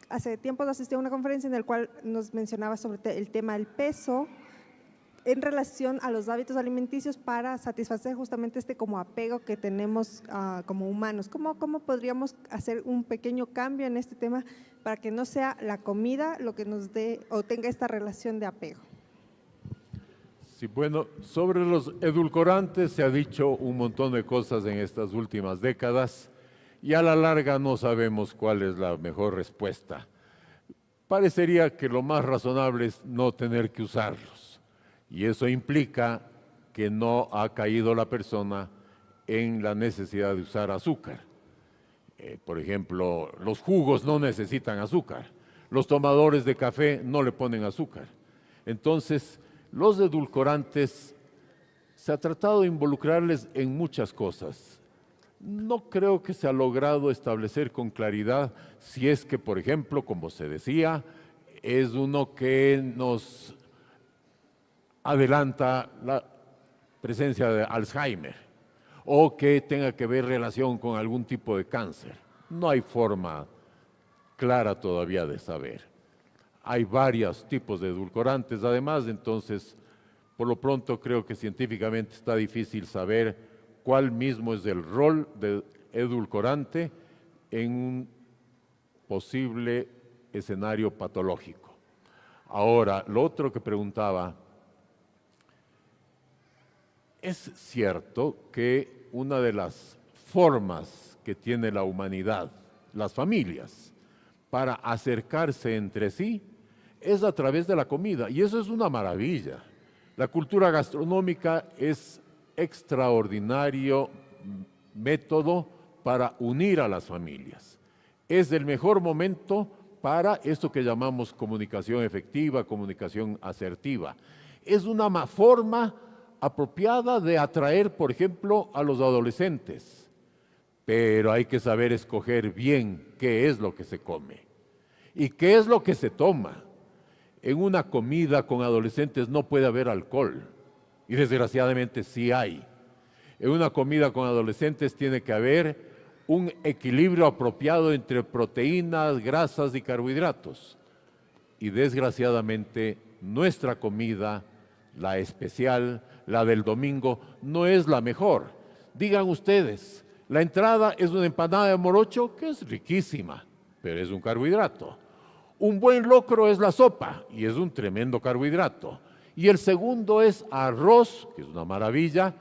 Speaker 4: hace tiempo asistí a una conferencia en la cual nos mencionaba sobre el tema del peso en relación a los hábitos alimenticios para satisfacer justamente este como apego que tenemos como humanos. ¿Cómo podríamos hacer un pequeño cambio en este tema para que no sea la comida lo que nos dé o tenga esta relación de apego?
Speaker 2: Sí, bueno, sobre los edulcorantes se ha dicho un montón de cosas en estas últimas décadas y a la larga no sabemos cuál es la mejor respuesta. Parecería que lo más razonable es no tener que usarlos y eso implica que no ha caído la persona en la necesidad de usar azúcar. Por ejemplo, los jugos no necesitan azúcar, los tomadores de café no le ponen azúcar. Entonces, los edulcorantes se ha tratado de involucrarles en muchas cosas. No creo que se ha logrado establecer con claridad si es que, por ejemplo, como se decía, es uno que nos adelanta la presencia de Alzheimer o que tenga que ver relación con algún tipo de cáncer. No hay forma clara todavía de saber. Hay varios tipos de edulcorantes, además, entonces, por lo pronto creo que científicamente está difícil saber cuál mismo es el rol del edulcorante en un posible escenario patológico. Ahora, lo otro que preguntaba, es cierto que una de las formas que tiene la humanidad, las familias, para acercarse entre sí, es a través de la comida, y eso es una maravilla. La cultura gastronómica es extraordinario método para unir a las familias. Es el mejor momento para esto que llamamos comunicación efectiva, comunicación asertiva. Es una forma apropiada de atraer, por ejemplo, a los adolescentes, pero hay que saber escoger bien qué es lo que se come y qué es lo que se toma. En una comida con adolescentes no puede haber alcohol, y desgraciadamente sí hay. En una comida con adolescentes tiene que haber un equilibrio apropiado entre proteínas, grasas y carbohidratos. Y desgraciadamente nuestra comida, la especial, la del domingo, no es la mejor. Digan ustedes, la entrada es una empanada de morocho que es riquísima, pero es un carbohidrato. Un buen locro es la sopa y es un tremendo carbohidrato. Y el segundo es arroz, que es una maravilla,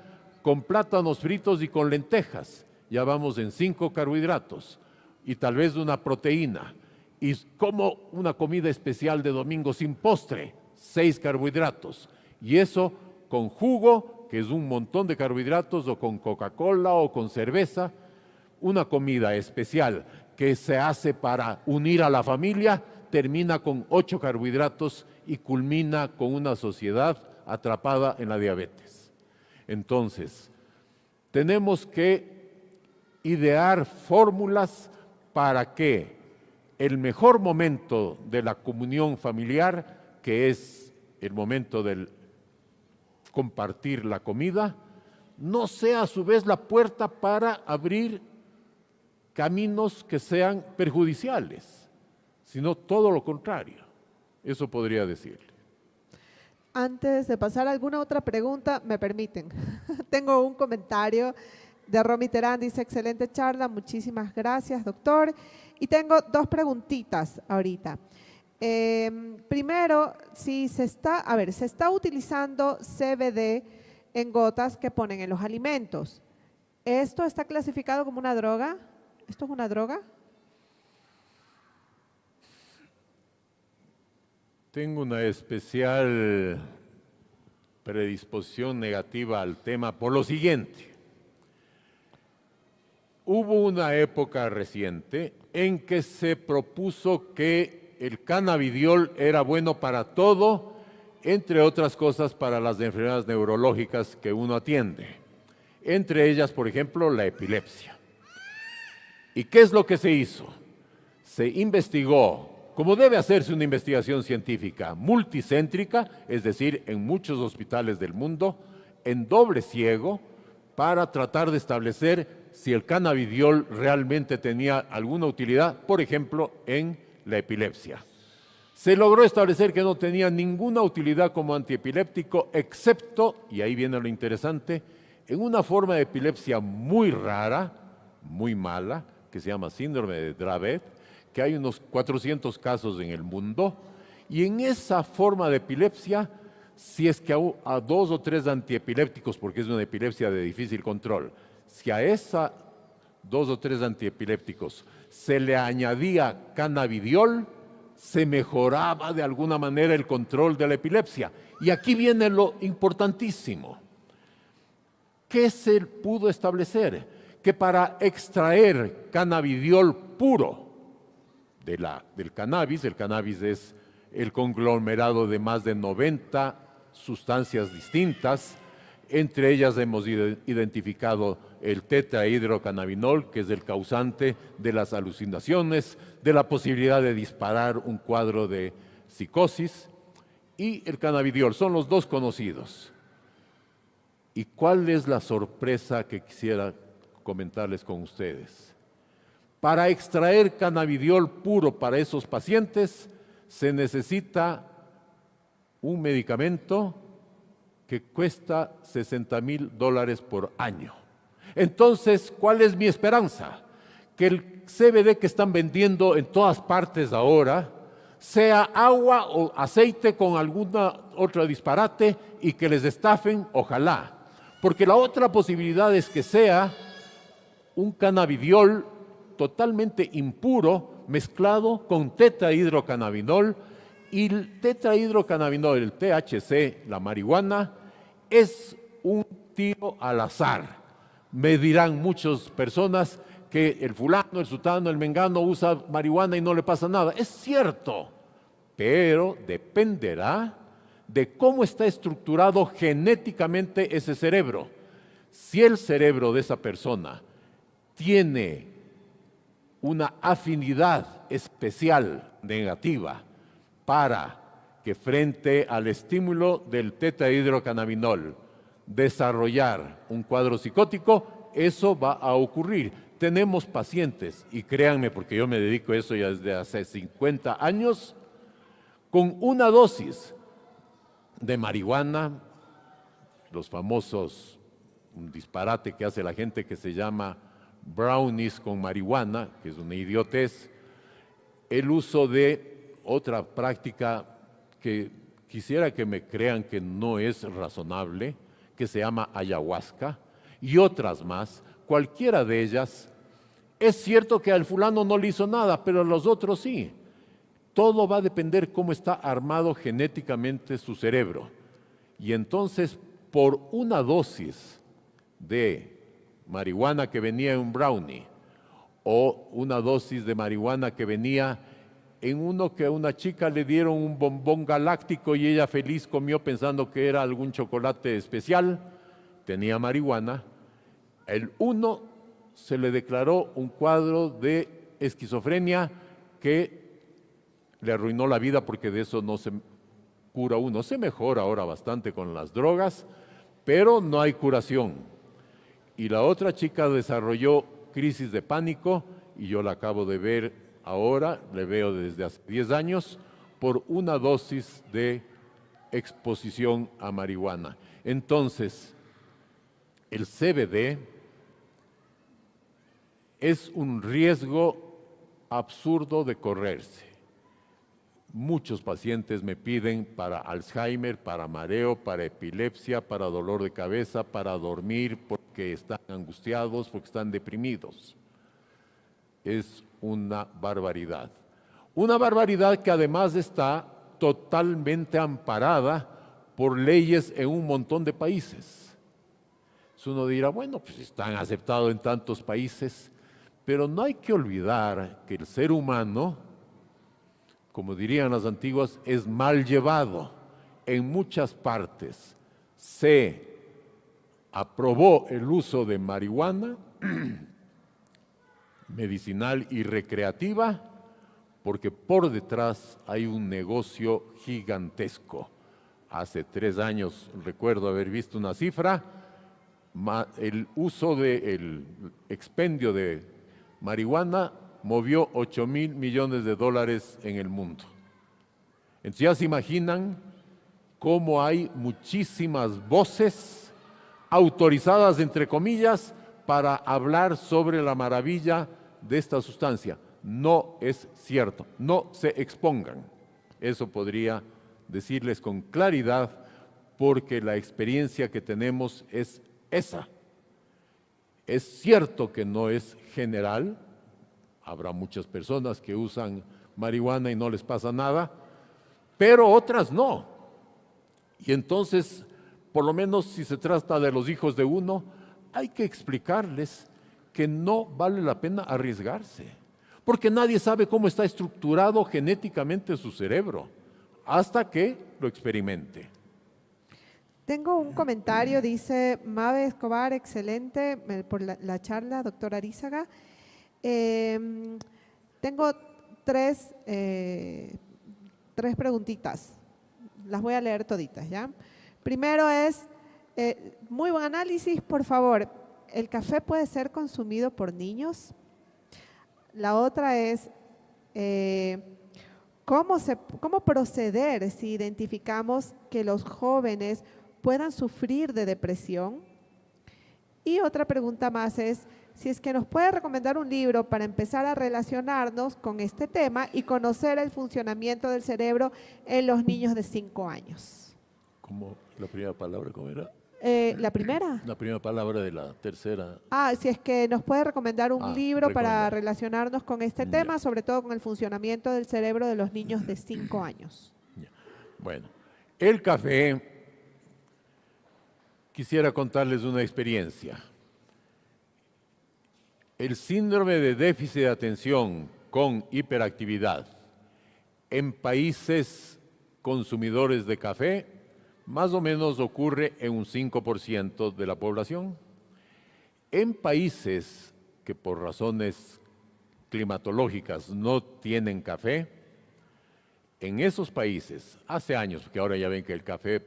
Speaker 2: con plátanos fritos y con lentejas. Ya vamos en 5 carbohidratos y tal vez una proteína. Y como una comida especial de domingo sin postre, 6 carbohidratos. Y eso con jugo, que es un montón de carbohidratos, o con Coca-Cola o con cerveza. Una comida especial que se hace para unir a la familia, termina con 8 carbohidratos y culmina con una sociedad atrapada en la diabetes. Entonces, tenemos que idear fórmulas para que el mejor momento de la comunión familiar, que es el momento del compartir la comida, no sea a su vez la puerta para abrir caminos que sean perjudiciales, sino todo lo contrario. Eso podría decirle.
Speaker 1: Antes de pasar a alguna otra pregunta, me permiten. Tengo un comentario de Romy Terán, dice, excelente charla, muchísimas gracias, doctor. Y tengo dos preguntitas ahorita. Primero, si se está utilizando CBD en gotas que ponen en los alimentos, ¿esto está clasificado como una droga? ¿Esto es una droga?
Speaker 2: Tengo una especial predisposición negativa al tema por lo siguiente. Hubo una época reciente en que se propuso que el cannabidiol era bueno para todo, entre otras cosas para las enfermedades neurológicas que uno atiende, entre ellas, por ejemplo, la epilepsia. ¿Y qué es lo que se hizo? Se investigó, como debe hacerse una investigación científica multicéntrica, es decir, en muchos hospitales del mundo, en doble ciego, para tratar de establecer si el cannabidiol realmente tenía alguna utilidad, por ejemplo, en la epilepsia. Se logró establecer que no tenía ninguna utilidad como antiepiléptico, excepto, y ahí viene lo interesante, en una forma de epilepsia muy rara, muy mala, que se llama síndrome de Dravet, que hay unos 400 casos en el mundo, y en esa forma de epilepsia, si es que a 2 o 3 antiepilépticos, porque es una epilepsia de difícil control, si a esa 2 o 3 antiepilépticos se le añadía cannabidiol, se mejoraba de alguna manera el control de la epilepsia. Y aquí viene lo importantísimo. ¿Qué se pudo establecer? Que para extraer cannabidiol puro del cannabis, el cannabis es el conglomerado de más de 90 sustancias distintas, entre ellas hemos identificado el tetrahidrocannabinol, que es el causante de las alucinaciones, de la posibilidad de disparar un cuadro de psicosis, y el cannabidiol, son los dos conocidos. ¿Y cuál es la sorpresa que quisiera comentarles con ustedes? Para extraer cannabidiol puro para esos pacientes se necesita un medicamento que cuesta $60,000 por año. Entonces, ¿cuál es mi esperanza? Que el CBD que están vendiendo en todas partes ahora sea agua o aceite con alguna otra disparate y que les estafen, ojalá. Porque la otra posibilidad es que sea un cannabidiol totalmente impuro mezclado con tetrahidrocannabinol, y el tetrahidrocannabinol, el THC, la marihuana, es un tiro al azar. Me dirán muchas personas que el fulano, el sutano, el mengano usa marihuana y no le pasa nada. Es cierto, pero dependerá de cómo está estructurado genéticamente ese cerebro. Si el cerebro de esa persona tiene una afinidad especial negativa para que frente al estímulo del tetrahidrocannabinol desarrollar un cuadro psicótico, eso va a ocurrir. Tenemos pacientes, y créanme porque yo me dedico a eso ya desde hace 50 años, con una dosis de marihuana, los famosos, un disparate que hace la gente que se llama brownies con marihuana, que es una idiotez, el uso de otra práctica que quisiera que me crean que no es razonable, que se llama ayahuasca, y otras más, cualquiera de ellas. Es cierto que al fulano no le hizo nada, pero a los otros sí. Todo va a depender cómo está armado genéticamente su cerebro. Y entonces, por una dosis de marihuana que venía en un brownie, o una dosis de marihuana que venía en uno que a una chica le dieron un bombón galáctico y ella feliz comió pensando que era algún chocolate especial, tenía marihuana, El uno se le declaró un cuadro de esquizofrenia que le arruinó la vida porque de eso no se cura uno. Se mejora ahora bastante con las drogas, pero no hay curación. Y la otra chica desarrolló crisis de pánico y yo la acabo de ver ahora, le veo desde hace 10 años, por una dosis de exposición a marihuana. Entonces, el CBD es un riesgo absurdo de correrse. Muchos pacientes me piden para Alzheimer, para mareo, para epilepsia, para dolor de cabeza, para dormir, porque están angustiados, porque están deprimidos. Es una barbaridad. Una barbaridad que además está totalmente amparada por leyes en un montón de países. Uno dirá, bueno, pues están aceptados en tantos países, pero no hay que olvidar que el ser humano, como dirían las antiguas, es mal llevado. En muchas partes se aprobó el uso de marihuana medicinal y recreativa porque por detrás hay un negocio gigantesco. Hace 3 años recuerdo haber visto una cifra, el uso del expendio de marihuana movió $8,000 millones en el mundo. Entonces ya se imaginan cómo hay muchísimas voces autorizadas, entre comillas, para hablar sobre la maravilla de esta sustancia. No es cierto, no se expongan. Eso podría decirles con claridad porque la experiencia que tenemos es esa. Es cierto que no es general, habrá muchas personas que usan marihuana y no les pasa nada, pero otras no. Y entonces, por lo menos si se trata de los hijos de uno, hay que explicarles que no vale la pena arriesgarse, porque nadie sabe cómo está estructurado genéticamente su cerebro, hasta que lo experimente.
Speaker 1: Tengo un comentario, dice Mabe Escobar, excelente por la charla, doctor Arízaga. Tengo tres preguntitas, las voy a leer toditas, ¿ya? Primero es, muy buen análisis, por favor, ¿el café puede ser consumido por niños? La otra es, ¿cómo proceder si identificamos que los jóvenes puedan sufrir de depresión? Y otra pregunta más es, si es que nos puede recomendar un libro para empezar a relacionarnos con este tema y conocer el funcionamiento del cerebro en los niños de 5 años.
Speaker 2: ¿Cómo la primera palabra, cómo era?
Speaker 1: ¿La primera?
Speaker 2: La primera palabra de la tercera.
Speaker 1: Si es que nos puede recomendar un libro para relacionarnos con este tema,
Speaker 2: Ya.
Speaker 1: sobre todo con el funcionamiento del cerebro de los niños de 5 años.
Speaker 2: Ya. Bueno, el café, quisiera contarles una experiencia. El síndrome de déficit de atención con hiperactividad en países consumidores de café más o menos ocurre en un 5% de la población. En países que por razones climatológicas no tienen café, en esos países, hace años, porque ahora ya ven que el café,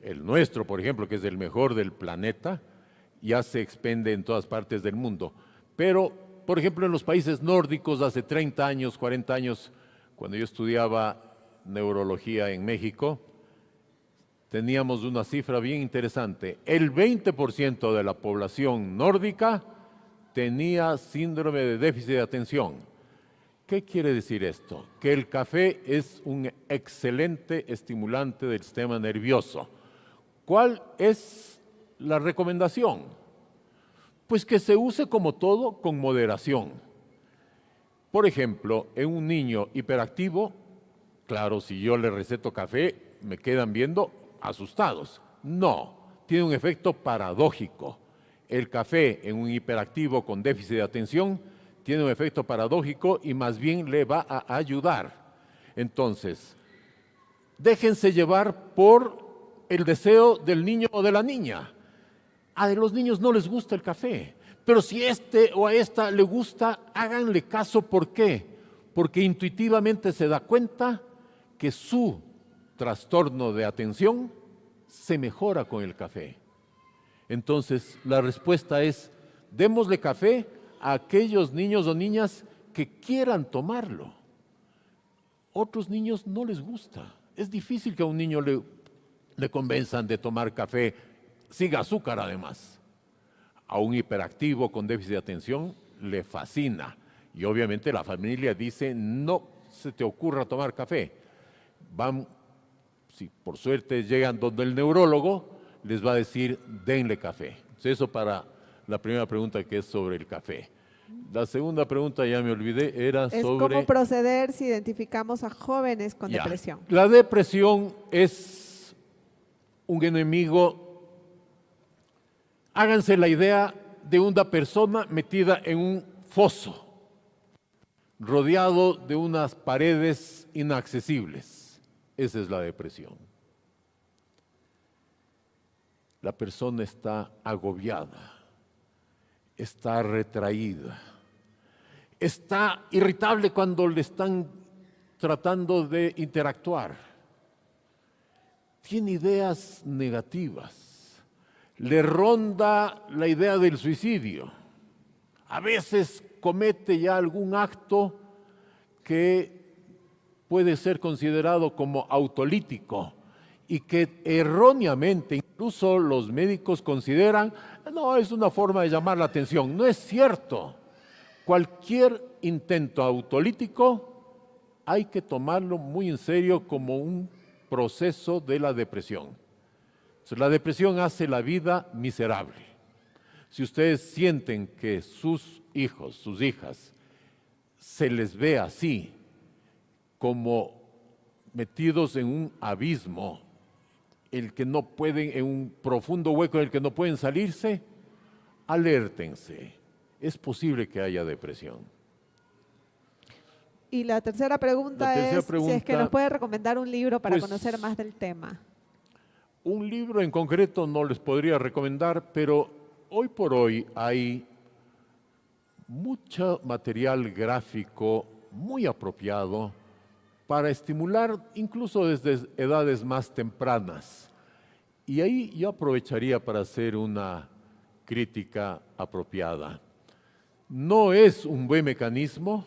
Speaker 2: el nuestro, por ejemplo, que es el mejor del planeta, ya se expende en todas partes del mundo. Pero, por ejemplo, en los países nórdicos, hace 30 años, 40 años, cuando yo estudiaba neurología en México, teníamos una cifra bien interesante. El 20% de la población nórdica tenía síndrome de déficit de atención. ¿Qué quiere decir esto? Que el café es un excelente estimulante del sistema nervioso. ¿Cuál es la recomendación? Pues que se use como todo con moderación. Por ejemplo, en un niño hiperactivo, claro, si yo le receto café, me quedan viendo asustados. No, tiene un efecto paradójico. El café en un hiperactivo con déficit de atención tiene un efecto paradójico y más bien le va a ayudar. Entonces, déjense llevar por el deseo del niño o de la niña. A los niños no les gusta el café, pero si este o a esta le gusta, háganle caso. ¿Por qué? Porque intuitivamente se da cuenta que su trastorno de atención se mejora con el café. Entonces, la respuesta es, démosle café a aquellos niños o niñas que quieran tomarlo. Otros niños no les gusta. Es difícil que a un niño le convenzan de tomar café sin azúcar además. A un hiperactivo con déficit de atención le fascina. Y obviamente la familia dice, no se te ocurra tomar café. Van, si por suerte llegan donde el neurólogo, les va a decir, denle café. Entonces, eso para la primera pregunta, que es sobre el café. La segunda pregunta, ya me olvidé, era
Speaker 1: Es
Speaker 2: sobre...
Speaker 1: cómo proceder si identificamos a jóvenes con
Speaker 2: Ya.
Speaker 1: depresión.
Speaker 2: La depresión es un enemigo. Háganse la idea de una persona metida en un foso, rodeado de unas paredes inaccesibles. Esa es la depresión. La persona está agobiada, está retraída, está irritable cuando le están tratando de interactuar, tiene ideas negativas, le ronda la idea del suicidio, a veces comete ya algún acto que puede ser considerado como autolítico y que erróneamente incluso los médicos consideran, no, es una forma de llamar la atención. No es cierto. Cualquier intento autolítico hay que tomarlo muy en serio como un proceso de la depresión. Entonces, la depresión hace la vida miserable. Si ustedes sienten que sus hijos, sus hijas, se les ve así, como metidos en un abismo, el que no pueden, en un profundo hueco del que no pueden salirse, alértense. Es posible que haya depresión.
Speaker 1: Y la tercera pregunta si es que
Speaker 2: pregunta,
Speaker 1: nos puede recomendar un libro para
Speaker 2: pues,
Speaker 1: conocer más del tema.
Speaker 2: Un libro en concreto no les podría recomendar, pero hoy por hoy hay mucho material gráfico muy apropiado para estimular incluso desde edades más tempranas. Y ahí yo aprovecharía para hacer una crítica apropiada. No es un buen mecanismo,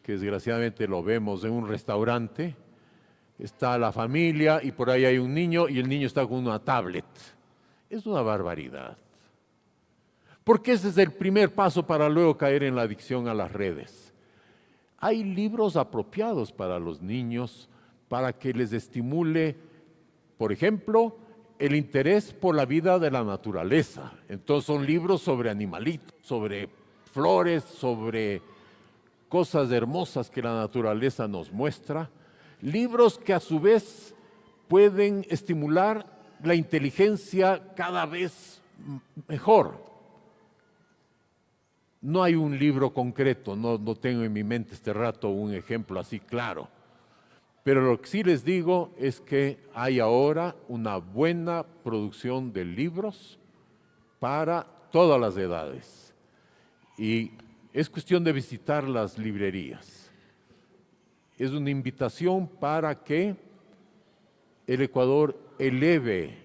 Speaker 2: que desgraciadamente lo vemos en un restaurante, está la familia y por ahí hay un niño y el niño está con una tablet. Es una barbaridad. Porque ese es el primer paso para luego caer en la adicción a las redes. Hay libros apropiados para los niños para que les estimule, por ejemplo, el interés por la vida de la naturaleza. Entonces son libros sobre animalitos, sobre flores, sobre cosas hermosas que la naturaleza nos muestra. Libros que a su vez pueden estimular la inteligencia cada vez mejor. No hay un libro concreto, no tengo en mi mente este rato un ejemplo así claro. Pero lo que sí les digo es que hay ahora una buena producción de libros para todas las edades. Y es cuestión de visitar las librerías. Es una invitación para que el Ecuador eleve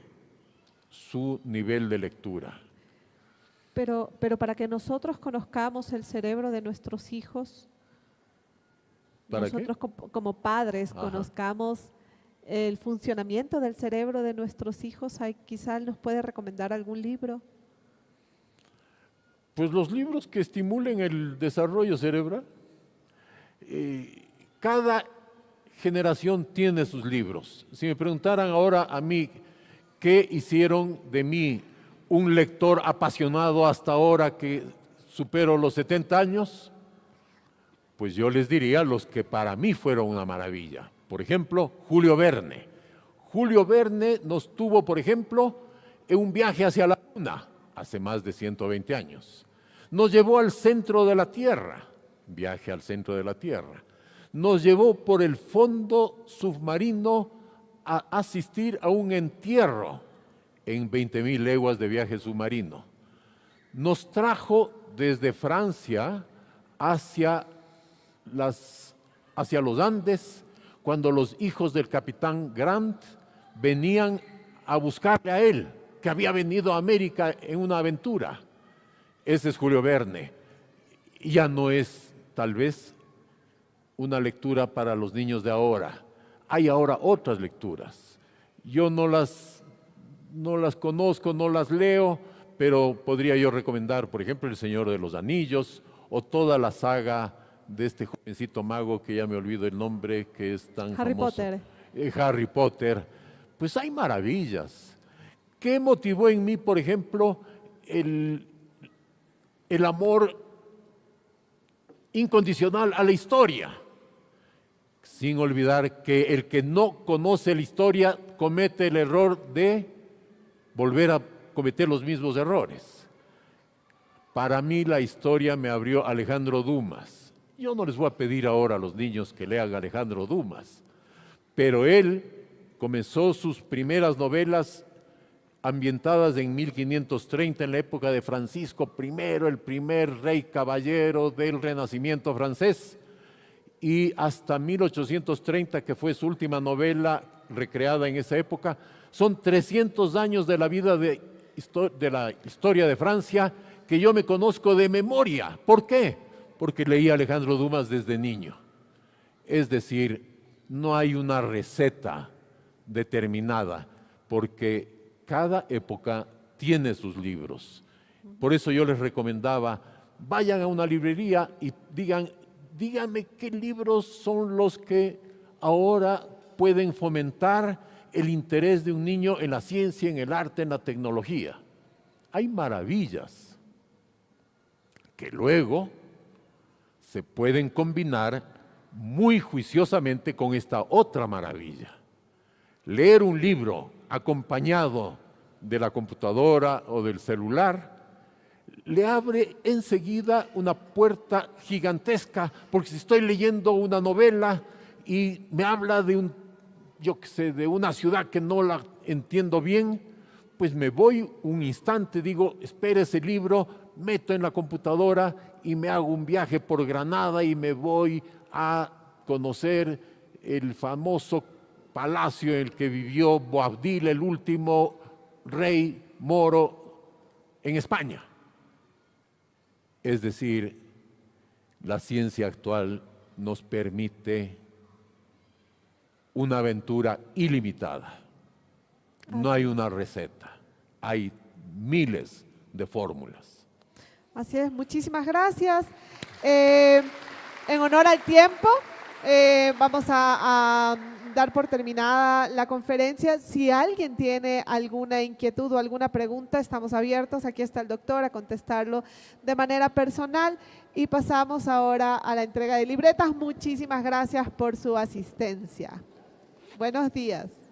Speaker 2: su nivel de lectura.
Speaker 1: Pero para que nosotros conozcamos el cerebro de nuestros hijos, nosotros como padres conozcamos el funcionamiento del cerebro de nuestros hijos, quizá nos puede recomendar algún libro.
Speaker 2: Pues los libros que estimulen el desarrollo cerebral. Cada generación tiene sus libros. Si me preguntaran ahora a mí qué hicieron de mí un lector apasionado hasta ahora que supero los 70 años, pues yo les diría los que para mí fueron una maravilla. Por ejemplo, Julio Verne. Julio Verne nos tuvo, por ejemplo, en un viaje hacia la Luna hace más de 120 años. Nos llevó al centro de la Tierra, viaje al centro de la Tierra. Nos llevó por el fondo submarino a asistir a un entierro en 20.000 leguas de viaje submarino. Nos trajo desde Francia hacia los Andes, cuando los hijos del capitán Grant venían a buscarle a él, que había venido a América en una aventura. Ese es Julio Verne. Ya no es, tal vez, una lectura para los niños de ahora. Hay ahora otras lecturas. Yo no las conozco, no las leo, pero podría yo recomendar, por ejemplo, El Señor de los Anillos o toda la saga de este jovencito mago que ya me olvido el nombre, que es tan
Speaker 1: Harry
Speaker 2: famoso.
Speaker 1: Potter.
Speaker 2: Harry Potter. Pues hay maravillas. ¿Qué motivó en mí, por ejemplo, el amor incondicional a la historia? Sin olvidar que el que no conoce la historia comete el error de volver a cometer los mismos errores. Para mí la historia me abrió Alejandro Dumas. Yo no les voy a pedir ahora a los niños que lean a Alejandro Dumas, pero él comenzó sus primeras novelas ambientadas en 1530, en la época de Francisco I, el primer rey caballero del Renacimiento francés, y hasta 1830, que fue su última novela recreada en esa época. Son 300 años de la vida de la historia de Francia que yo me conozco de memoria. ¿Por qué? Porque leí a Alejandro Dumas desde niño. Es decir, no hay una receta determinada, porque cada época tiene sus libros. Por eso yo les recomendaba, vayan a una librería y díganme qué libros son los que ahora pueden fomentar el interés de un niño en la ciencia, en el arte, en la tecnología. Hay maravillas que luego se pueden combinar muy juiciosamente con esta otra maravilla. Leer un libro acompañado de la computadora o del celular le abre enseguida una puerta gigantesca, porque si estoy leyendo una novela y me habla de de una ciudad que no la entiendo bien, pues me voy un instante, digo, espera ese libro, meto en la computadora y me hago un viaje por Granada y me voy a conocer el famoso palacio en el que vivió Boabdil, el último rey moro en España. Es decir, la ciencia actual nos permite una aventura ilimitada. No hay una receta, hay miles de fórmulas.
Speaker 1: Así es, muchísimas gracias. En honor al tiempo, vamos a dar por terminada la conferencia. Si alguien tiene alguna inquietud o alguna pregunta, estamos abiertos. Aquí está el doctor a contestarlo de manera personal. Y pasamos ahora a la entrega de libretas. Muchísimas gracias por su asistencia. Buenos días.